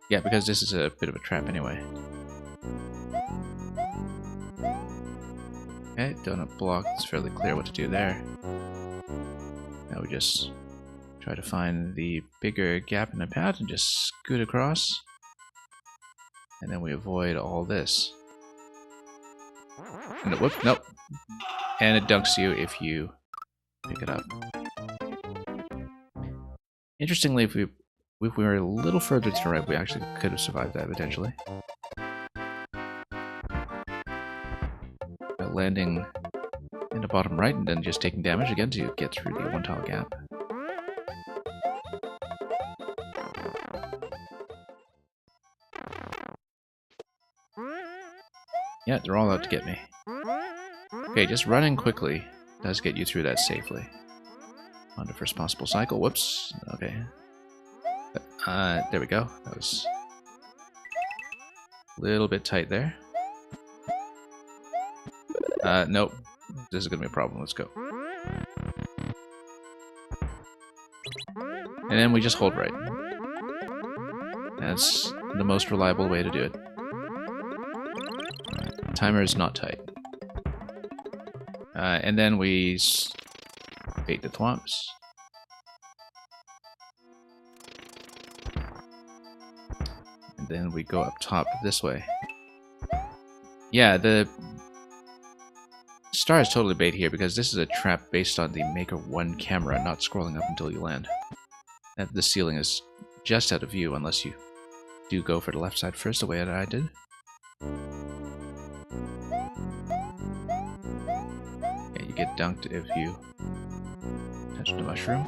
Yeah, because this is a bit of a trap anyway. Okay, donut block. It's fairly clear what to do there. Now we just try to find the bigger gap in the path and just scoot across. And then we avoid all this. And whoop, nope. And it dunks you if you pick it up. Interestingly, if we were a little further to the right, we actually could have survived that potentially. By landing in the bottom right and then just taking damage again to get through the one tile gap. Yeah, they're all out to get me. Okay, just running quickly does get you through that safely. On the first possible cycle. Whoops. Okay. There we go. That was a little bit tight there. Nope. This is gonna be a problem. Let's go. And then we just hold right. That's the most reliable way to do it. Timer is not tight. And then we bait the thwomps. And then we go up top this way. Yeah, the star is totally bait here because this is a trap based on the Maker 1 camera, not scrolling up until you land. And the ceiling is just out of view unless you do go for the left side first, the way that I did. Get dunked if you touch the mushroom.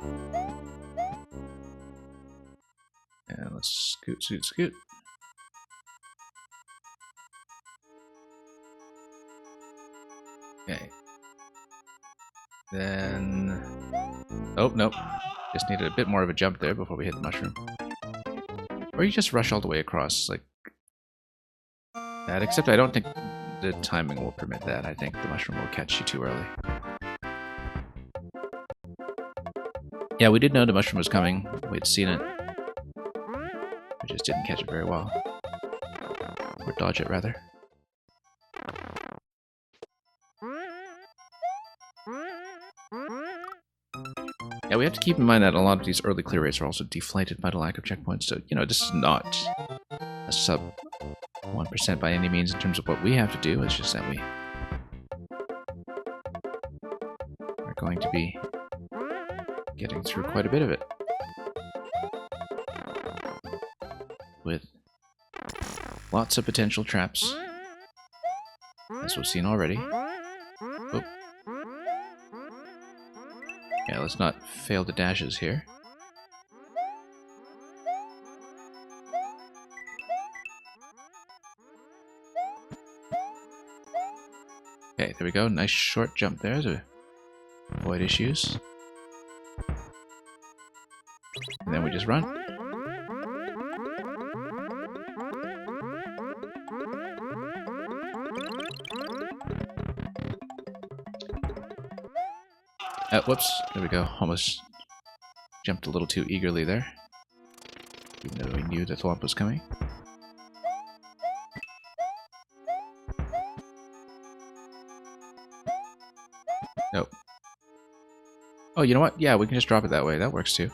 And let's scoot, scoot, scoot. Okay. Then... oh, nope. Just needed a bit more of a jump there before we hit the mushroom. Or you just rush all the way across, like that, except I don't think the timing will permit that. I think the mushroom will catch you too early. Yeah, we did know the mushroom was coming. We'd seen it. We just didn't catch it very well. Or dodge it, rather. Yeah, we have to keep in mind that a lot of these early clear rates are also deflated by the lack of checkpoints, so, you know, this is not a sub 1% by any means in terms of what we have to do. It's just that we are going to be getting through quite a bit of it. With lots of potential traps. As we've seen already. Oh. Yeah, let's not fail the dashes here. Okay, there we go. Nice short jump there to avoid issues. And then we just run. Whoops. There we go. Almost jumped a little too eagerly there. Even though we knew the thwomp was coming. Nope. Oh, you know what? Yeah, we can just drop it that way. That works too.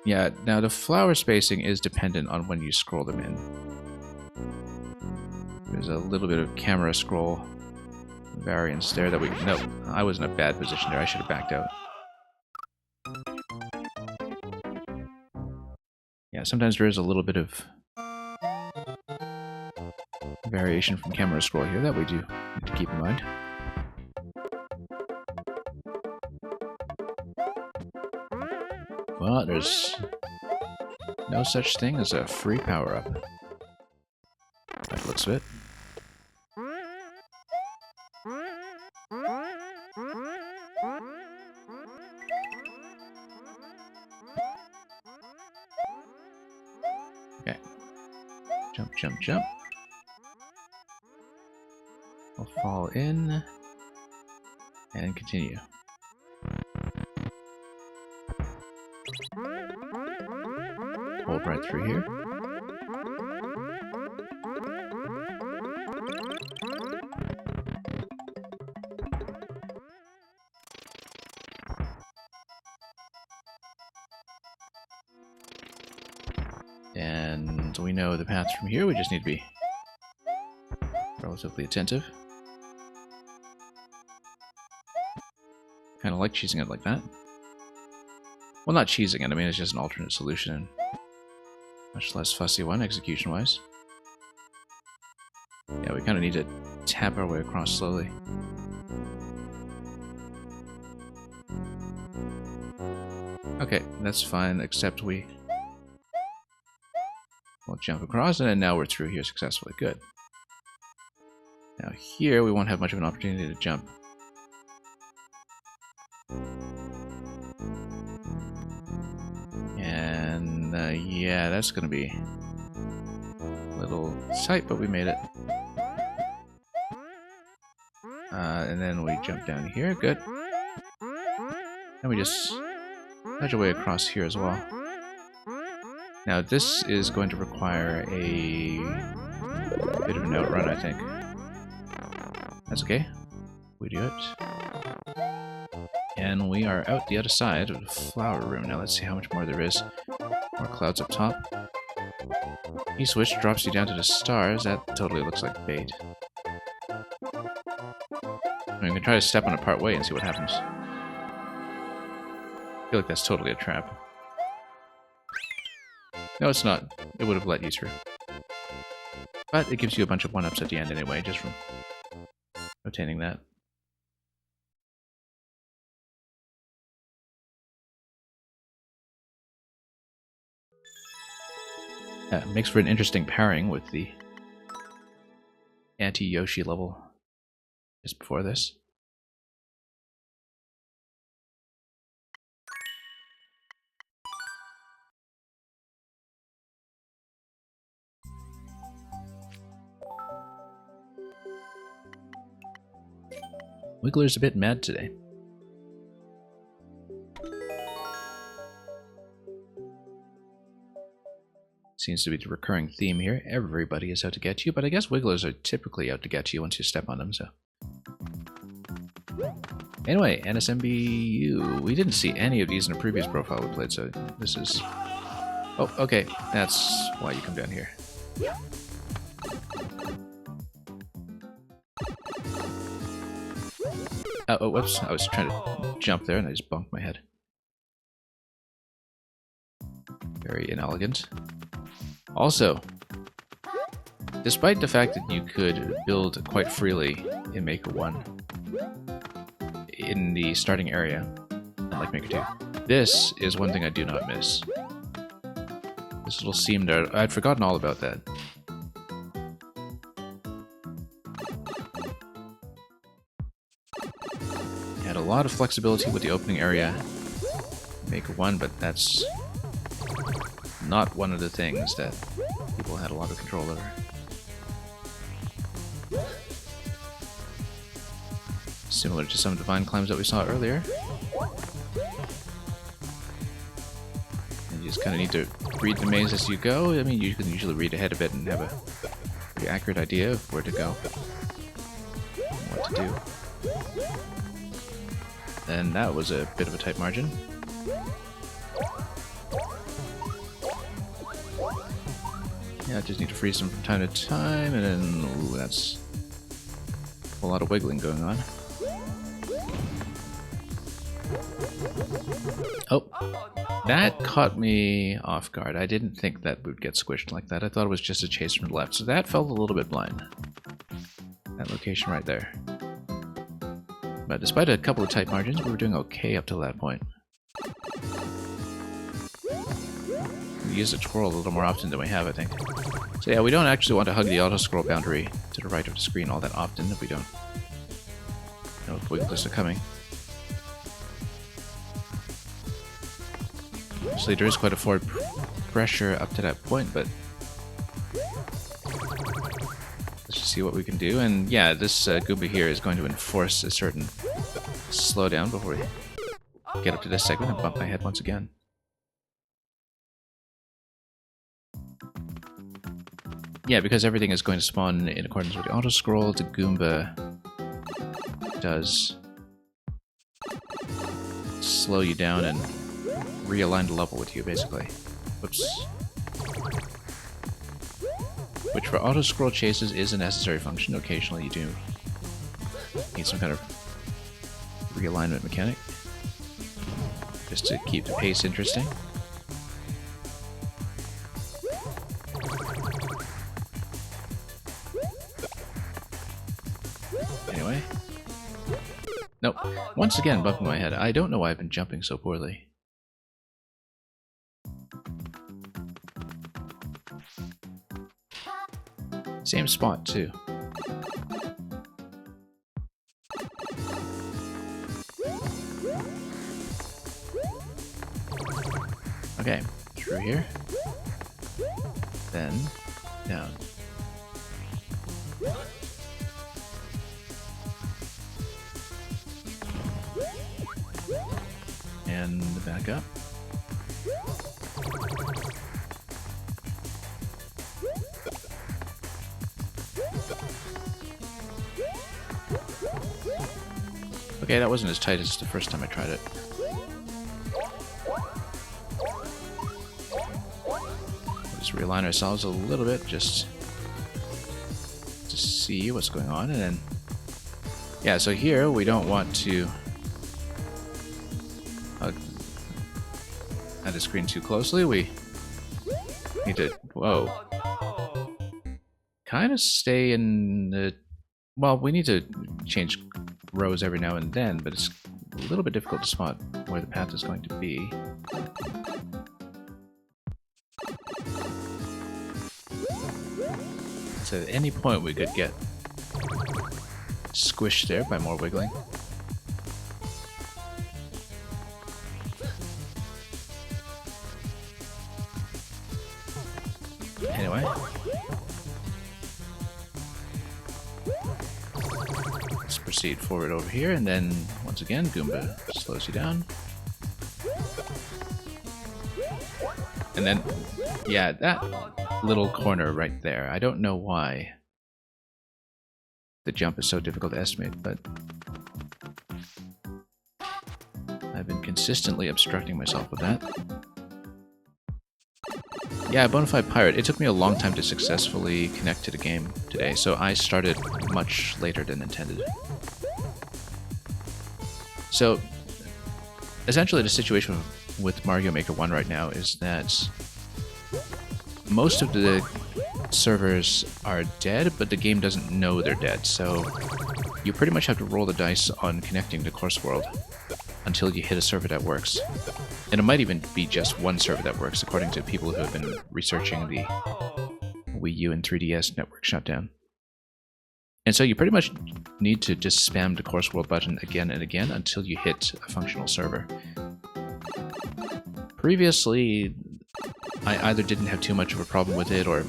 Yeah, now the flower spacing is dependent on when you scroll them in. There's a little bit of camera scroll variance there that we... Nope, I was in a bad position there. I should have backed out. Yeah, sometimes there is a little bit of variation from camera scroll here that we do need to keep in mind. Well, there's no such thing as a free power-up. That looks of it. Okay. Jump, jump, jump. We'll fall in and continue. Hold right through here. And we know the path from here. We just need to be relatively attentive. Kind of like cheesing it like that. Well, not cheesing it, I mean, it's just an alternate solution. Much less fussy one, execution-wise. Yeah, we kind of need to tap our way across slowly. Okay, that's fine, except we'll jump across, and now we're through here successfully. Good. Now here, we won't have much of an opportunity to jump. And yeah, that's going to be a little tight, but we made it. And then we jump down here. Good. And we just nudge our way across here as well. Now this is going to require a bit of an outrun, I think. That's okay. We do it. And we are out the other side of the flower room. Now let's see how much more there is. More clouds up top. E-switch drops you down to the stars. That totally looks like bait. We can try to step on it part way and see what happens. I feel like that's totally a trap. No, it's not. It would have let you through. But it gives you a bunch of 1-ups at the end anyway, just from obtaining that. Makes for an interesting pairing with the anti-Yoshi level just before this. Wiggler's a bit mad today. Seems to be the recurring theme here. Everybody is out to get you, but I guess Wigglers are typically out to get you once you step on them, so... Anyway, NSMBU. We didn't see any of these in a previous profile we played, so this is... Oh, okay. That's why you come down here. Oh, whoops. I was trying to jump there and I just bumped my head. Very inelegant. Also, despite the fact that you could build quite freely in Maker 1 in the starting area, unlike Maker 2, this is one thing I do not miss. This little seam there, I'd forgotten all about that. You had a lot of flexibility with the opening area in Maker 1, but that's not one of the things that people had a lot of control over. Similar to some divine climbs that we saw earlier. And you just kind of need to read the maze as you go. I mean, you can usually read ahead of it and have a pretty accurate idea of where to go and what to do. And that was a bit of a tight margin. Yeah, I just need to freeze them from time to time, and then ooh, that's a lot of wiggling going on. Oh, that caught me off guard. I didn't think that would get squished like that. I thought it was just a chase from the left, so that felt a little bit blind. That location right there. But despite a couple of tight margins, we were doing okay up till that point. We used a twirl a little more often than we have, I think. So yeah, we don't actually want to hug the auto-scroll boundary to the right of the screen all that often if we don't know if wigglers are coming. Actually, there is quite a forward pressure up to that point, but let's just see what we can do. And yeah, this Goomba here is going to enforce a certain slowdown before we get up to this segment and bump my head once again. Yeah, because everything is going to spawn in accordance with the auto-scroll, the Goomba does slow you down and realign the level with you, basically. Whoops. Which for auto-scroll chases is a necessary function. Occasionally you do need some kind of realignment mechanic, just to keep the pace interesting. Anyway. Nope. Once again, bumping my head. I don't know why I've been jumping so poorly. Same spot, too. Okay, through here. Then, down. And back up. Okay, that wasn't as tight as the first time I tried it. Let's realign ourselves a little bit just to see what's going on, and then yeah, so here we don't want to hug at the screen too closely. We need to, whoa, kind of stay in the, well, we need to change rows every now and then, but it's a little bit difficult to spot where the path is going to be. So at any point we could get squished there by more wiggling. Anyway. Let's proceed forward over here, and then once again Goomba slows you down. And then, yeah, that little corner right there, I don't know why the jump is so difficult to estimate, but I've been consistently obstructing myself with that. Yeah, Bonafide Pirate, it took me a long time to successfully connect to the game today, so I started much later than intended. So, essentially the situation with Mario Maker 1 right now is that most of the servers are dead, but the game doesn't know they're dead, so you pretty much have to roll the dice on connecting to Course World until you hit a server that works. And it might even be just one server that works, according to people who have been researching the Wii U and 3DS network shutdown. And so you pretty much need to just spam the Course World button again and again until you hit a functional server. Previously, I either didn't have too much of a problem with it, or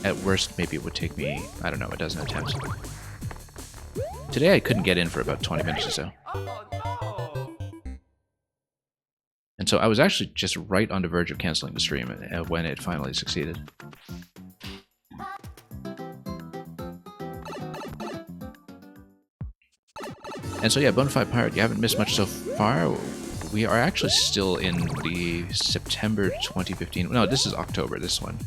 at worst, maybe it would take me, I don't know, a dozen attempts. Today I couldn't get in for about 20 minutes or so. And so I was actually just right on the verge of canceling the stream when it finally succeeded. And so yeah, Bonafide Pirate, you haven't missed much so far. We are actually still in the September 2015... No, this is October, this one.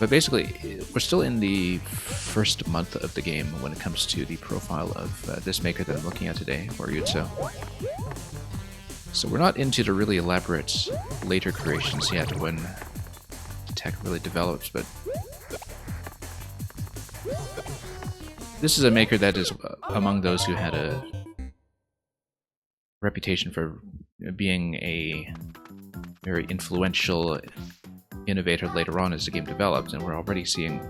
But basically, we're still in the first month of the game when it comes to the profile of this maker that I'm looking at today, Wariuzzo. So we're not into the really elaborate later creations yet when the tech really develops, but this is a maker that is among those who had a reputation for being a very influential innovator later on as the game developed, and we're already seeing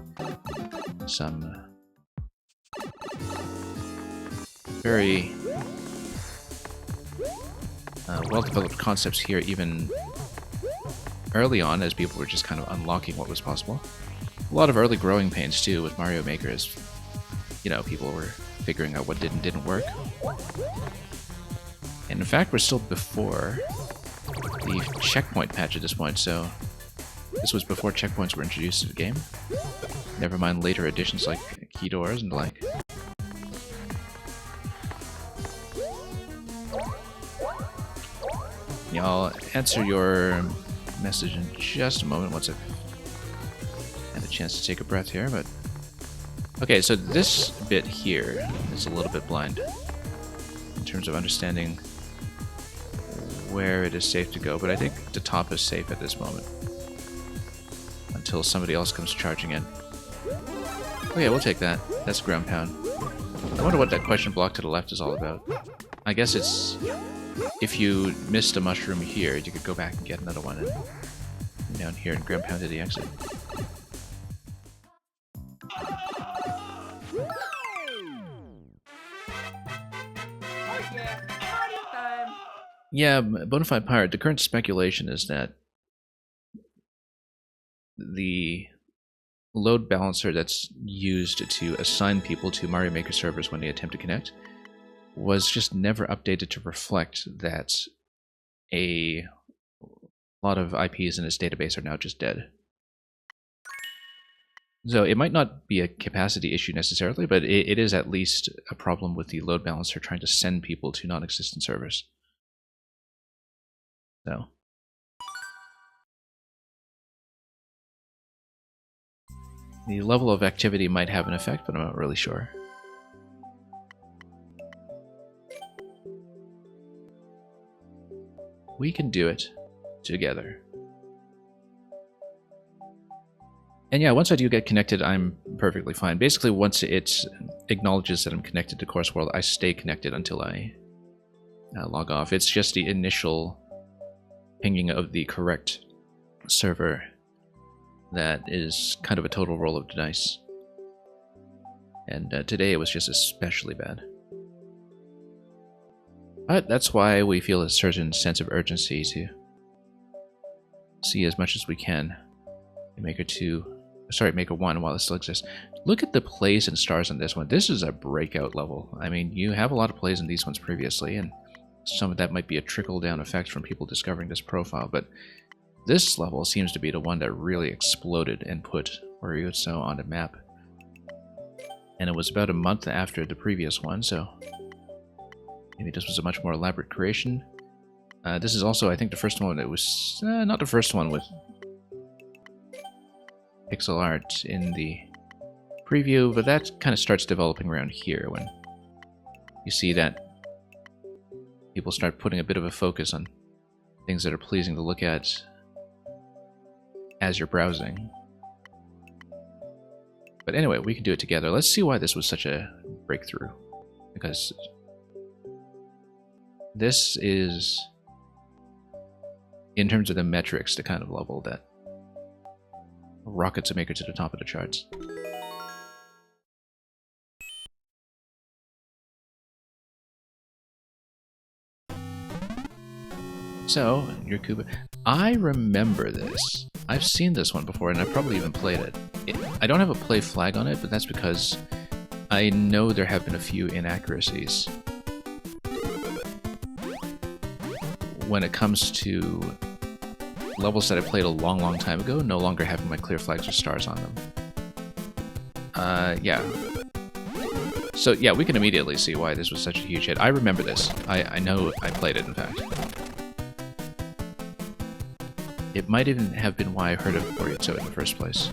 some very well-developed concepts here even early on, as people were just kind of unlocking what was possible. A lot of early growing pains too with Mario Maker, as you know, people were figuring out what didn't work. And in fact, we're still before the checkpoint patch at this point, so this was before checkpoints were introduced to the game. Never mind later additions like key doors and the like. Yeah, I'll answer your message in just a moment once I've had a chance to take a breath here, but... Okay, so this bit here is a little bit blind in terms of understanding where it is safe to go, but I think the top is safe at this moment until somebody else comes charging in. Oh yeah, we'll take that. That's ground pound. I wonder what that question block to the left is all about. I guess it's if you missed a mushroom here, you could go back and get another one and down here and ground pound to the exit. Yeah, Bonafide Pirate, the current speculation is that the load balancer that's used to assign people to Mario Maker servers when they attempt to connect was just never updated to reflect that a lot of IPs in its database are now just dead. So it might not be a capacity issue necessarily, but it is at least a problem with the load balancer trying to send people to non-existent servers. So the level of activity might have an effect, but I'm not really sure. We can do it together. And yeah, once I do get connected, I'm perfectly fine. Basically, once it acknowledges that I'm connected to Course World, I stay connected until I log off. It's just the initial pinging of the correct server that is kind of a total roll of the dice. And today it was just especially bad. But that's why we feel a certain sense of urgency to see as much as we can in Maker 1 while it still exists. Look at the plays and stars on this one. This is a breakout level. I mean, you have a lot of plays in these ones previously, and some of that might be a trickle-down effect from people discovering this profile, but this level seems to be the one that really exploded and put Wariuzzo on the map. And it was about a month after the previous one, so maybe this was a much more elaborate creation. This is also, I think, the first one that was... not the first one with pixel art in the preview, but that kind of starts developing around here when you see that people start putting a bit of a focus on things that are pleasing to look at as you're browsing. But anyway, we can do it together. Let's see why this was such a breakthrough. Because this is, in terms of the metrics, the kind of level that rockets a maker to the top of the charts. So, your Koopa. I remember this. I've seen this one before, and I've probably even played it. I don't have a play flag on it, but that's because I know there have been a few inaccuracies when it comes to levels that I played a long, long time ago, no longer having my clear flags or stars on them. Yeah. So, yeah, we can immediately see why this was such a huge hit. I remember this. I know I played it, in fact. It might even have been why I heard of Wariuzzo in the first place.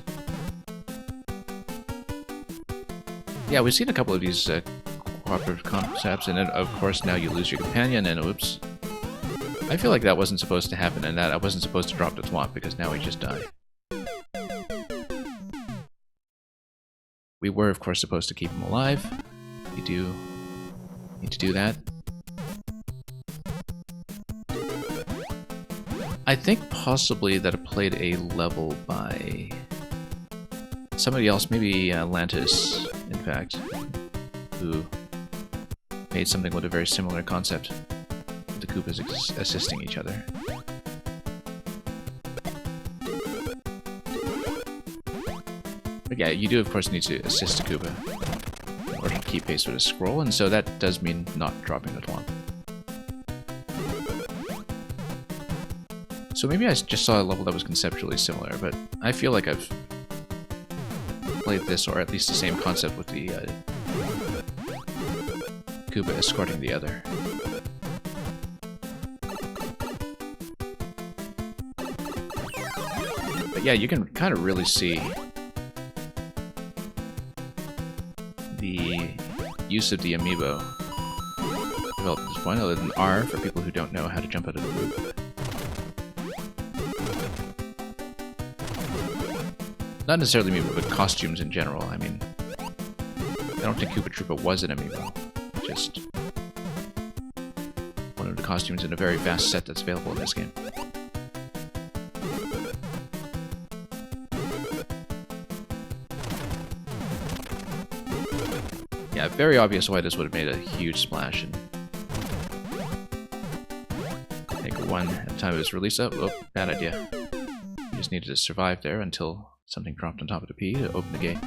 Yeah, we've seen a couple of these cooperative concepts, and then, of course, now you lose your companion, and oops. I feel like that wasn't supposed to happen, and that I wasn't supposed to drop the Twomp, because now we just die. We were, of course, supposed to keep him alive. You do need to do that. I think possibly that it played a level by somebody else, maybe Atlantis, in fact, who made something with a very similar concept. The Koopas assisting each other. But yeah, you do of course need to assist a Koopa in order to keep pace with a scroll, and so that does mean not dropping the Twomp. So maybe I just saw a level that was conceptually similar, but I feel like I've played this, or at least the same concept with the Koopa escorting the other. But yeah, you can kind of really see the use of the amiibo developed at this point, other than R for people who don't know how to jump out of the loop. Not necessarily amiibo, but costumes in general. I mean, I don't think Koopa Troopa was an amiibo. Just one of the costumes in a very vast set that's available in this game. Yeah, very obvious why this would have made a huge splash. And I think one at the time it was released. Oh, bad idea. You just needed to survive there until something dropped on top of the P to open the gate.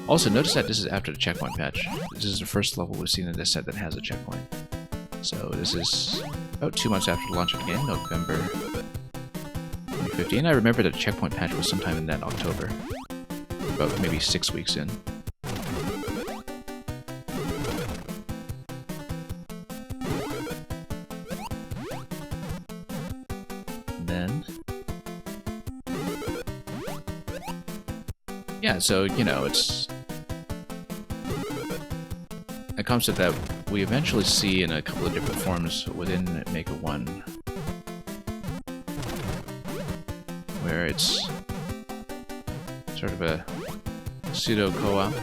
Also, notice that this is after the checkpoint patch. This is the first level we've seen in this set that has a checkpoint. So this is about 2 months after the launch of the game, November 2015. I remember that the checkpoint patch was sometime in that October. About maybe 6 weeks in. Yeah, so, you know, it's a concept that we eventually see in a couple of different forms within Maker 1, where it's sort of a pseudo co-op,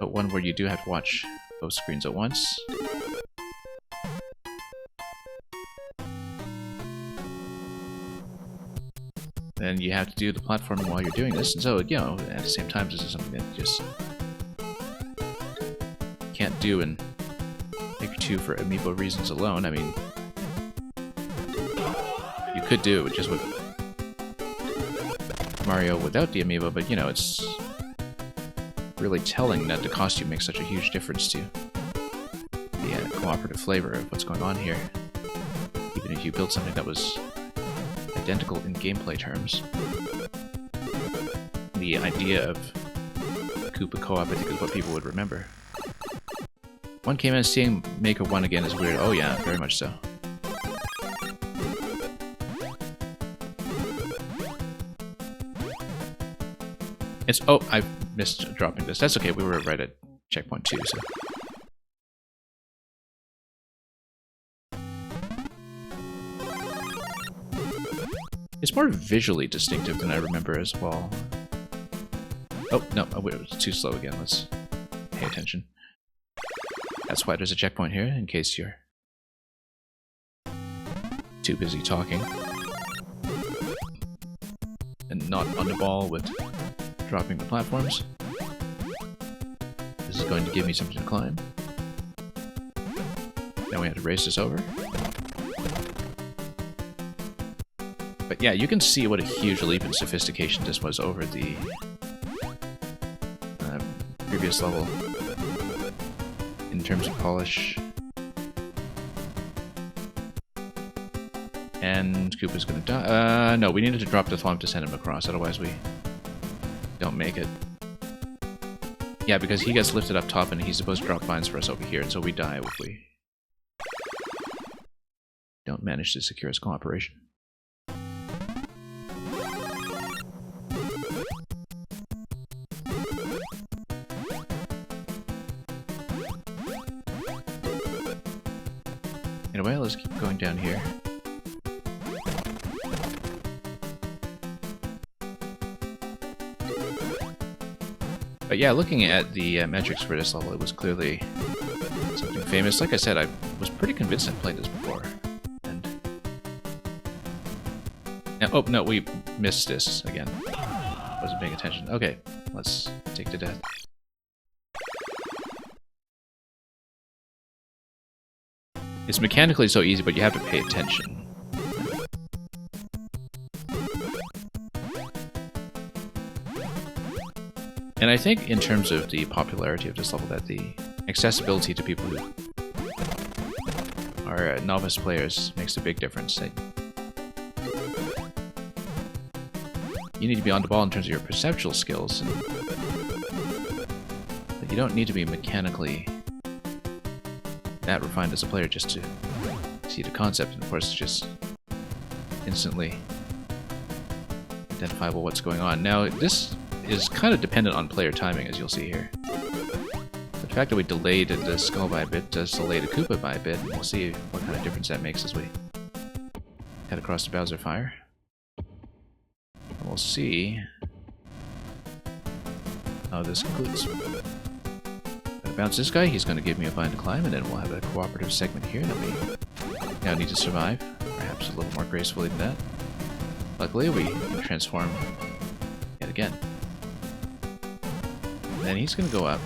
but one where you do have to watch both screens at once. And you have to do the platforming while you're doing this, and so, you know, at the same time, this is something that you just can't do in Maker 2 for amiibo reasons alone. I mean, you could do it just with Mario without the amiibo, but, you know, it's really telling that the costume makes such a huge difference to the cooperative flavor of what's going on here. Even if you build something that was identical in gameplay terms. The idea of Koopa co-op, I think, is what people would remember. One came in, seeing Maker 1 again is weird. Oh yeah, very much so. It's... oh, I missed dropping this. That's okay, we were right at checkpoint 2, so... It's more visually distinctive than I remember as well. Oh, no, oh, wait, it was too slow again. Let's pay attention. That's why there's a checkpoint here, in case you're too busy talking. And not on the ball with dropping the platforms. This is going to give me something to climb. Now we have to race this over. But yeah, you can see what a huge leap in sophistication this was over the previous level in terms of polish. And Koopa's gonna die. No, we needed to drop the thwomp to send him across, otherwise we don't make it. Yeah, because he gets lifted up top and he's supposed to drop vines for us over here, and so we die if we don't manage to secure his cooperation. Anyway, let's keep going down here. But yeah, looking at the metrics for this level, it was clearly something famous. Like I said, I was pretty convinced I'd played this before. And now, oh no, we missed this again. Wasn't paying attention. Okay, let's take to death. It's mechanically so easy, but you have to pay attention. And I think in terms of the popularity of this level, that the accessibility to people who are novice players makes a big difference. That you need to be on the ball in terms of your perceptual skills, and but you don't need to be mechanically that refined as a player just to see the concept, and of course just instantly identifiable what's going on. Now, this is kind of dependent on player timing, as you'll see here. The fact that we delayed the skull by a bit does delay the Koopa by a bit, and we'll see what kind of difference that makes as we head across the Bowser Fire. And we'll see how this concludes. I'm gonna bounce this guy, he's going to give me a vine to climb, and then we'll have a cooperative segment here that we now need to survive, perhaps a little more gracefully than that. Luckily, we can transform yet again. And then he's going to go up.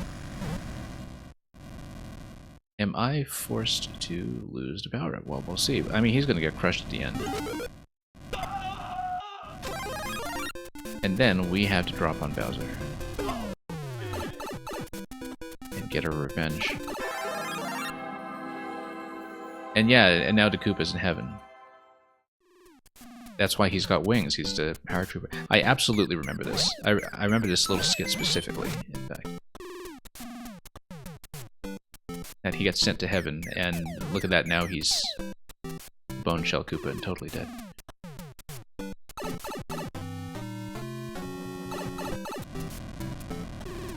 Am I forced to lose the power up? Well, we'll see. I mean, he's going to get crushed at the end. And then we have to drop on Bowser. And get our revenge. And yeah, and now the Koopa's in heaven. That's why he's got wings. He's the paratrooper. I absolutely remember this. I remember this little skit specifically, in fact. That he gets sent to heaven, and look at that, now he's Bone Shell Koopa and totally dead.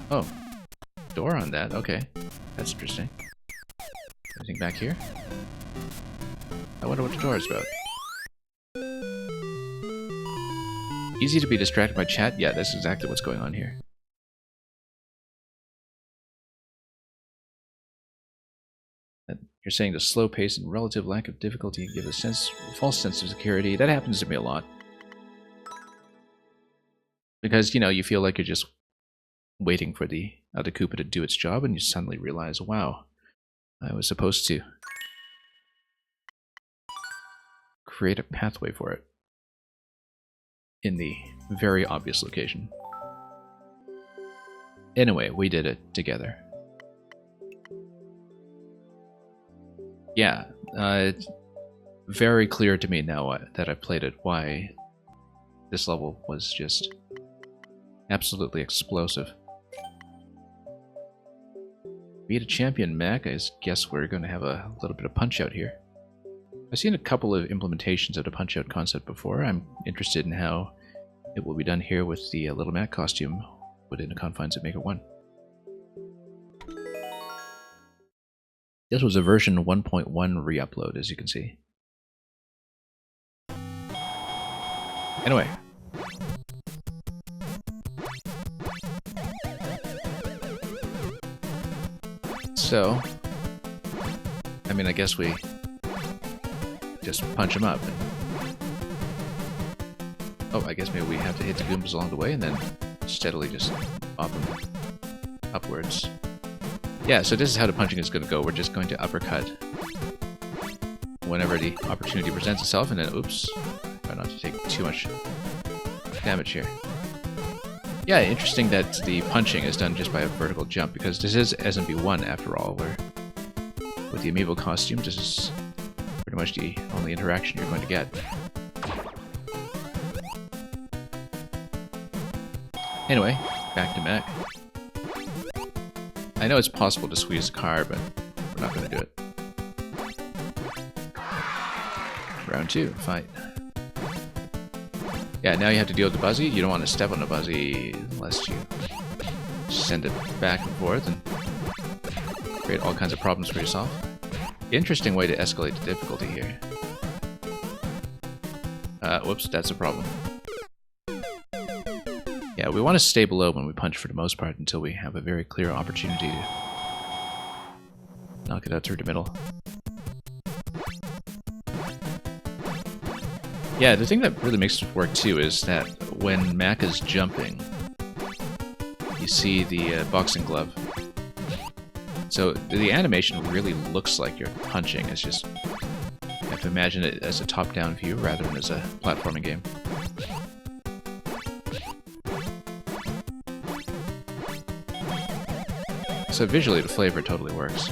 Oh. Door on that, okay. That's interesting. Anything back here? I wonder what the door is about. Easy to be distracted by chat? Yeah, that's exactly what's going on here. You're saying the slow pace and relative lack of difficulty give a false sense of security. That happens to me a lot. Because, you know, you feel like you're just waiting for the other Koopa to do its job, and you suddenly realize, wow, I was supposed to create a pathway for it in the very obvious location. Anyway, we did it together. Yeah, it's very clear to me now that I've played it why this level was just absolutely explosive. Beat a champion mech, I guess we're going to have a little bit of Punch-Out here. I've seen a couple of implementations of the Punch-Out concept before. I'm interested in how it will be done here with the Little Mac costume within the confines of Maker 1. This was a version 1.1 re-upload, as you can see. Anyway. So, I mean, I guess we just punch him up. Oh, I guess maybe we have to hit the Goombas along the way and then steadily just pop them upwards. Yeah, so this is how the punching is going to go. We're just going to uppercut whenever the opportunity presents itself, and then, oops, try not to take too much damage here. Yeah, interesting that the punching is done just by a vertical jump, because this is SMM1 after all, where with the amiibo costume, this is pretty much the only interaction you're going to get. Anyway, back to mech. I know it's possible to squeeze the car, but we're not going to do it. Round 2, fight. Yeah, now you have to deal with the Buzzy. You don't want to step on the Buzzy unless you send it back and forth and create all kinds of problems for yourself. Interesting way to escalate the difficulty here. Whoops, that's a problem. Yeah, we want to stay below when we punch for the most part until we have a very clear opportunity to knock it out through the middle. Yeah, the thing that really makes it work too is that when Mac is jumping, you see the boxing glove. So the animation really looks like you're punching. It's just, you have to imagine it as a top-down view rather than as a platforming game. So visually, the flavor totally works.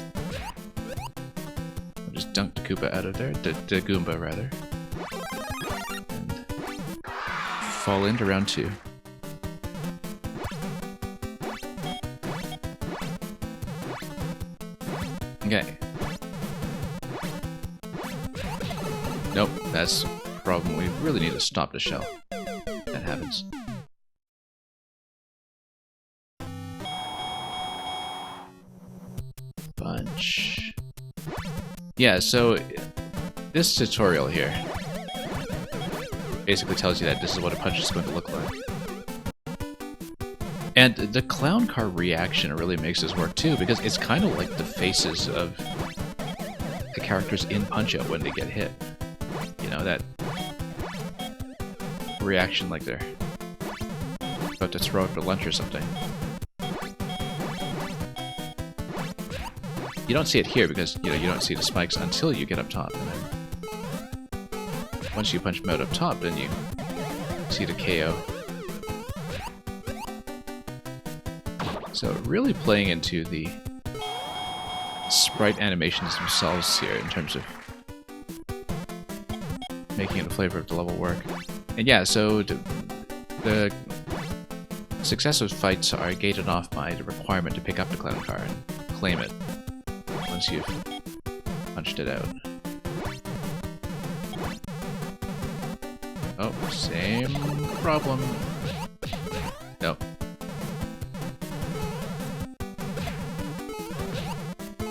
I'll just dunk the Koopa out of there, the Goomba rather, and fall into round 2. Okay. Nope, that's a problem. We really need to stop the shell. That happens. Bunch. Yeah, so this tutorial here basically tells you that this is what a punch is going to look like. And the clown car reaction really makes this work too, because it's kind of like the faces of the characters in Punch-Out when they get hit. You know, that reaction like they're about to throw up their lunch or something. You don't see it here because, you know, you don't see the spikes until you get up top. And then once you punch them out up top, then you see the KO. So really playing into the sprite animations themselves here in terms of making the flavor of the level work. And yeah, so the successive fights are gated off by the requirement to pick up the clown car and claim it once you've punched it out. Oh, same problem. Nope.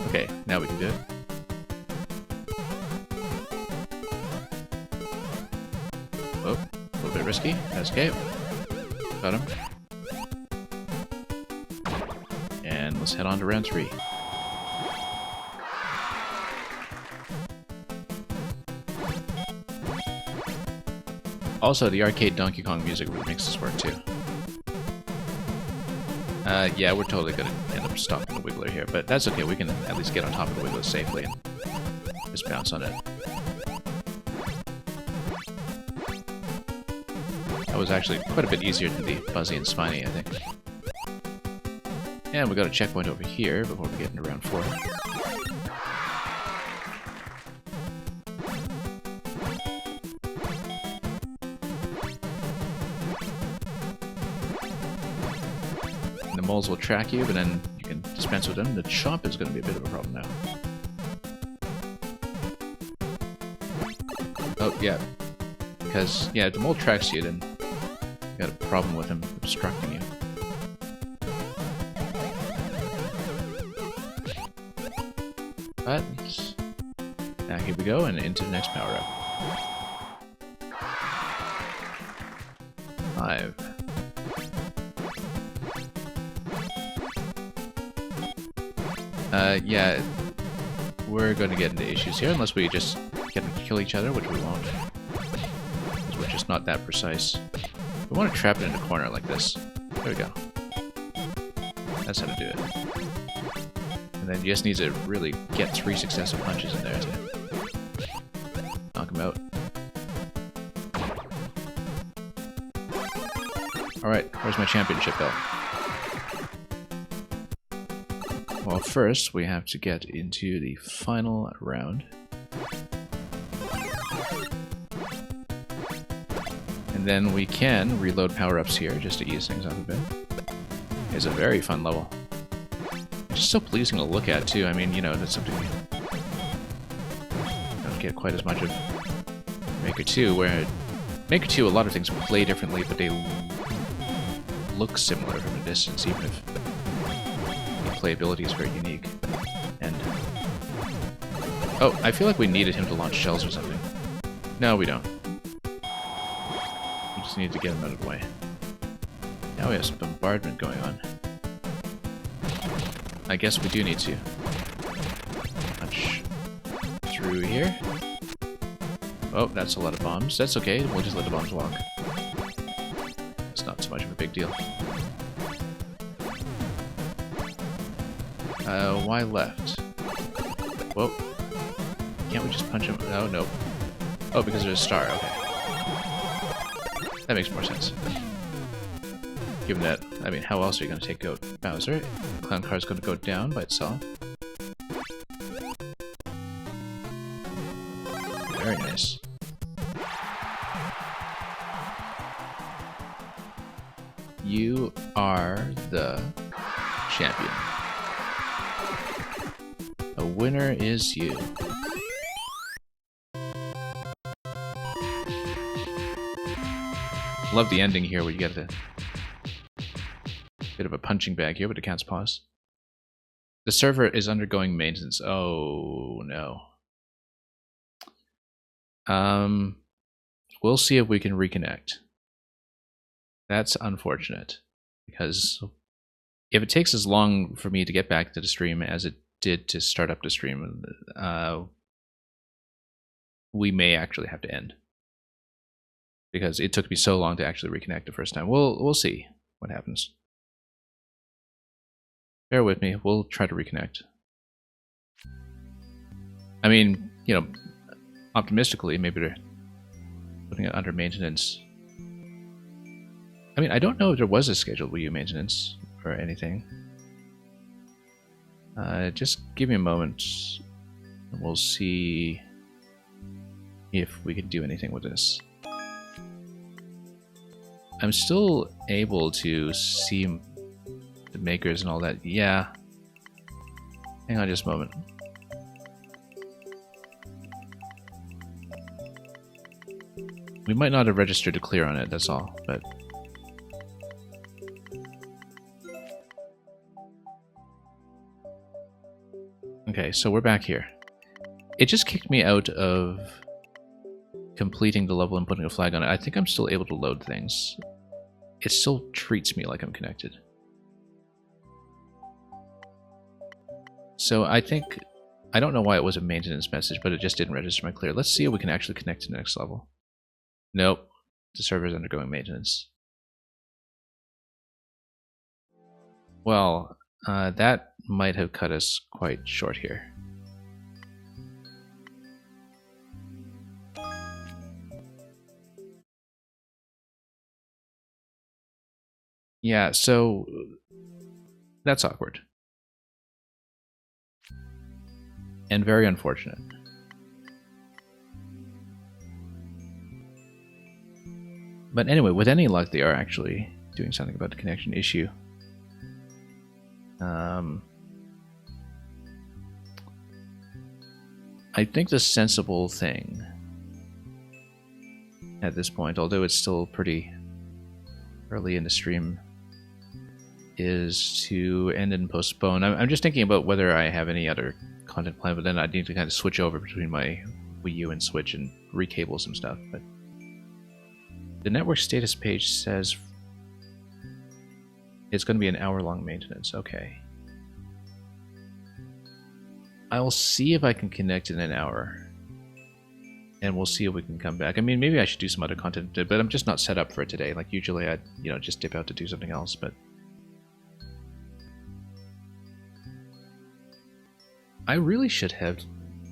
Okay, now we can do it. Oh, a little bit risky. That's okay. Got him. And let's head on to round 3. Also, the arcade Donkey Kong music really makes this work too. Yeah, we're totally gonna end up stopping the Wiggler here, but that's okay, we can at least get on top of the Wiggler safely and just bounce on it. That was actually quite a bit easier than the Buzzy and Spiny, I think. And we got a checkpoint over here before we get into round 4. The moles will track you, but then you can dispense with them. The chop is going to be a bit of a problem now. Oh, yeah. Because, yeah, if the mole tracks you, then you got a problem with him obstructing you. But, now here we go, and into the next power-up. 5. Yeah, we're going to get into issues here unless we just get them to kill each other, which we won't. Because we're just not that precise. We want to trap it in a corner like this. There we go. That's how to do it. And then you just need to really get 3 successive punches in there to knock him out. Alright, where's my championship belt? Well, first we have to get into the final round. And then we can reload power-ups here just to ease things up a bit. It's a very fun level. It's just so pleasing to look at too. I mean, you know, that's something you don't get quite as much of Maker 2, where Maker 2 a lot of things play differently, but they look similar from a distance, even if playability is very unique. And oh, I feel like we needed him to launch shells or something. No, we don't. We just need to get him out of the way. Now we have some bombardment going on. I guess we do need to punch through here. Oh, that's a lot of bombs. That's okay, we'll just let the bombs walk. It's not so much of a big deal. Why left? Whoa. Can't we just punch him? Oh, no. Oh, because there's a star. Okay. That makes more sense. Given that, I mean, how else are you going to take out Bowser? Clown Car's going to go down by itself. Very nice. You are the champion. A winner is you. Love the ending here where you get a bit of a punching bag here, but it counts pause. The server is undergoing maintenance. Oh no. We'll see if we can reconnect. That's unfortunate, because if it takes as long for me to get back to the stream as it did to start up the stream, we may actually have to end, because it took me so long to actually reconnect the first time. We'll see what happens. Bear with me. We'll try to reconnect. I mean, you know, optimistically, maybe they're putting it under maintenance. I mean, I don't know if there was a scheduled Wii U maintenance or anything. Just give me a moment, and we'll see if we can do anything with this. I'm still able to see the makers and all that. Yeah. Hang on just a moment. We might not have registered to clear on it, that's all, but... Okay, so we're back here. It just kicked me out of completing the level and putting a flag on it. I think I'm still able to load things. It still treats me like I'm connected. So I think... I don't know why it was a maintenance message, but it just didn't register my clear. Let's see if we can actually connect to the next level. Nope. The server is undergoing maintenance. Well, that might have cut us quite short here. Yeah, so that's awkward. And very unfortunate. But anyway, with any luck, they are actually doing something about the connection issue. I think the sensible thing at this point, although it's still pretty early in the stream, is to end and postpone. I'm just thinking about whether I have any other content planned, but then I need to kind of switch over between my Wii U and Switch and recable some stuff. But The network status page says it's going to be an hour-long maintenance. Okay. I'll see if I can connect in an hour. And we'll see if we can come back. I mean, maybe I should do some other content, but I'm just not set up for it today. Like, usually I'd, just dip out to do something else, but... I really should have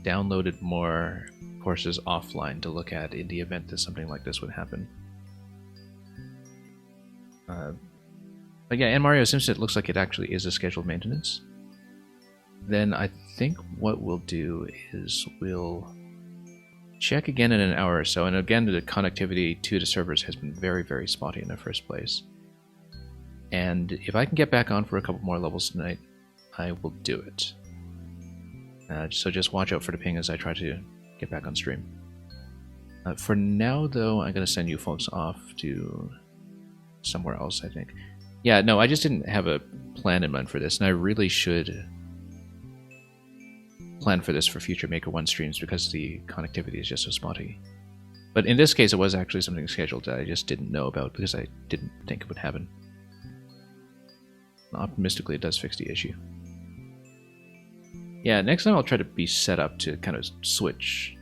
downloaded more courses offline to look at in the event that something like this would happen. But yeah, and Mario, since it looks like it actually is a scheduled maintenance, then I think what we'll do is we'll check again in an hour or so. And again, the connectivity to the servers has been very, very spotty in the first place. And if I can get back on for a couple more levels tonight, I will do it. So just watch out for the ping as I try to get back on stream. For now, though, I'm going to send you folks off to somewhere else, I think. Yeah, no, I just didn't have a plan in mind for this, and I really should plan for this for future Maker 1 streams because the connectivity is just so spotty. But in this case, it was actually something scheduled that I just didn't know about because I didn't think it would happen. Optimistically, it does fix the issue. Yeah, next time I'll try to be set up to kind of switch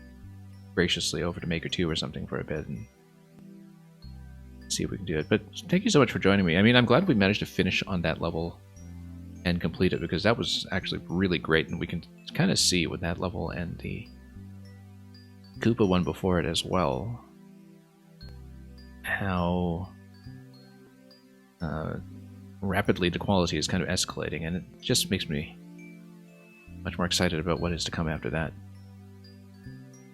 graciously over to Maker 2 or something for a bit and see if we can do it. But thank you so much for joining me. I mean, I'm glad we managed to finish on that level and complete it because that was actually really great, and we can kind of see with that level and the Koopa one before it as well how rapidly the quality is kind of escalating, and it just makes me much more excited about what is to come after that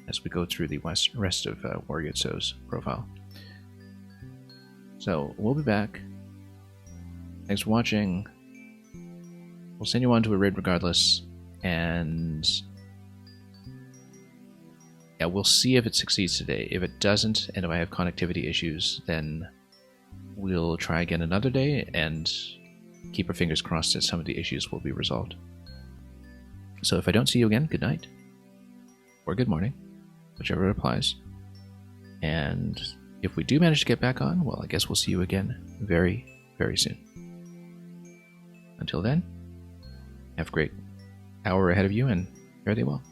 as we go through the rest of Wariuzzo's profile. So, we'll be back. Thanks for watching. We'll send you on to a raid regardless, and yeah, we'll see if it succeeds today. If it doesn't, and if I have connectivity issues, then we'll try again another day and keep our fingers crossed that some of the issues will be resolved. So if I don't see you again, good night, or good morning, whichever applies. And if we do manage to get back on, well, I guess we'll see you again very, very soon. Until then, have a great hour ahead of you, and fare thee well.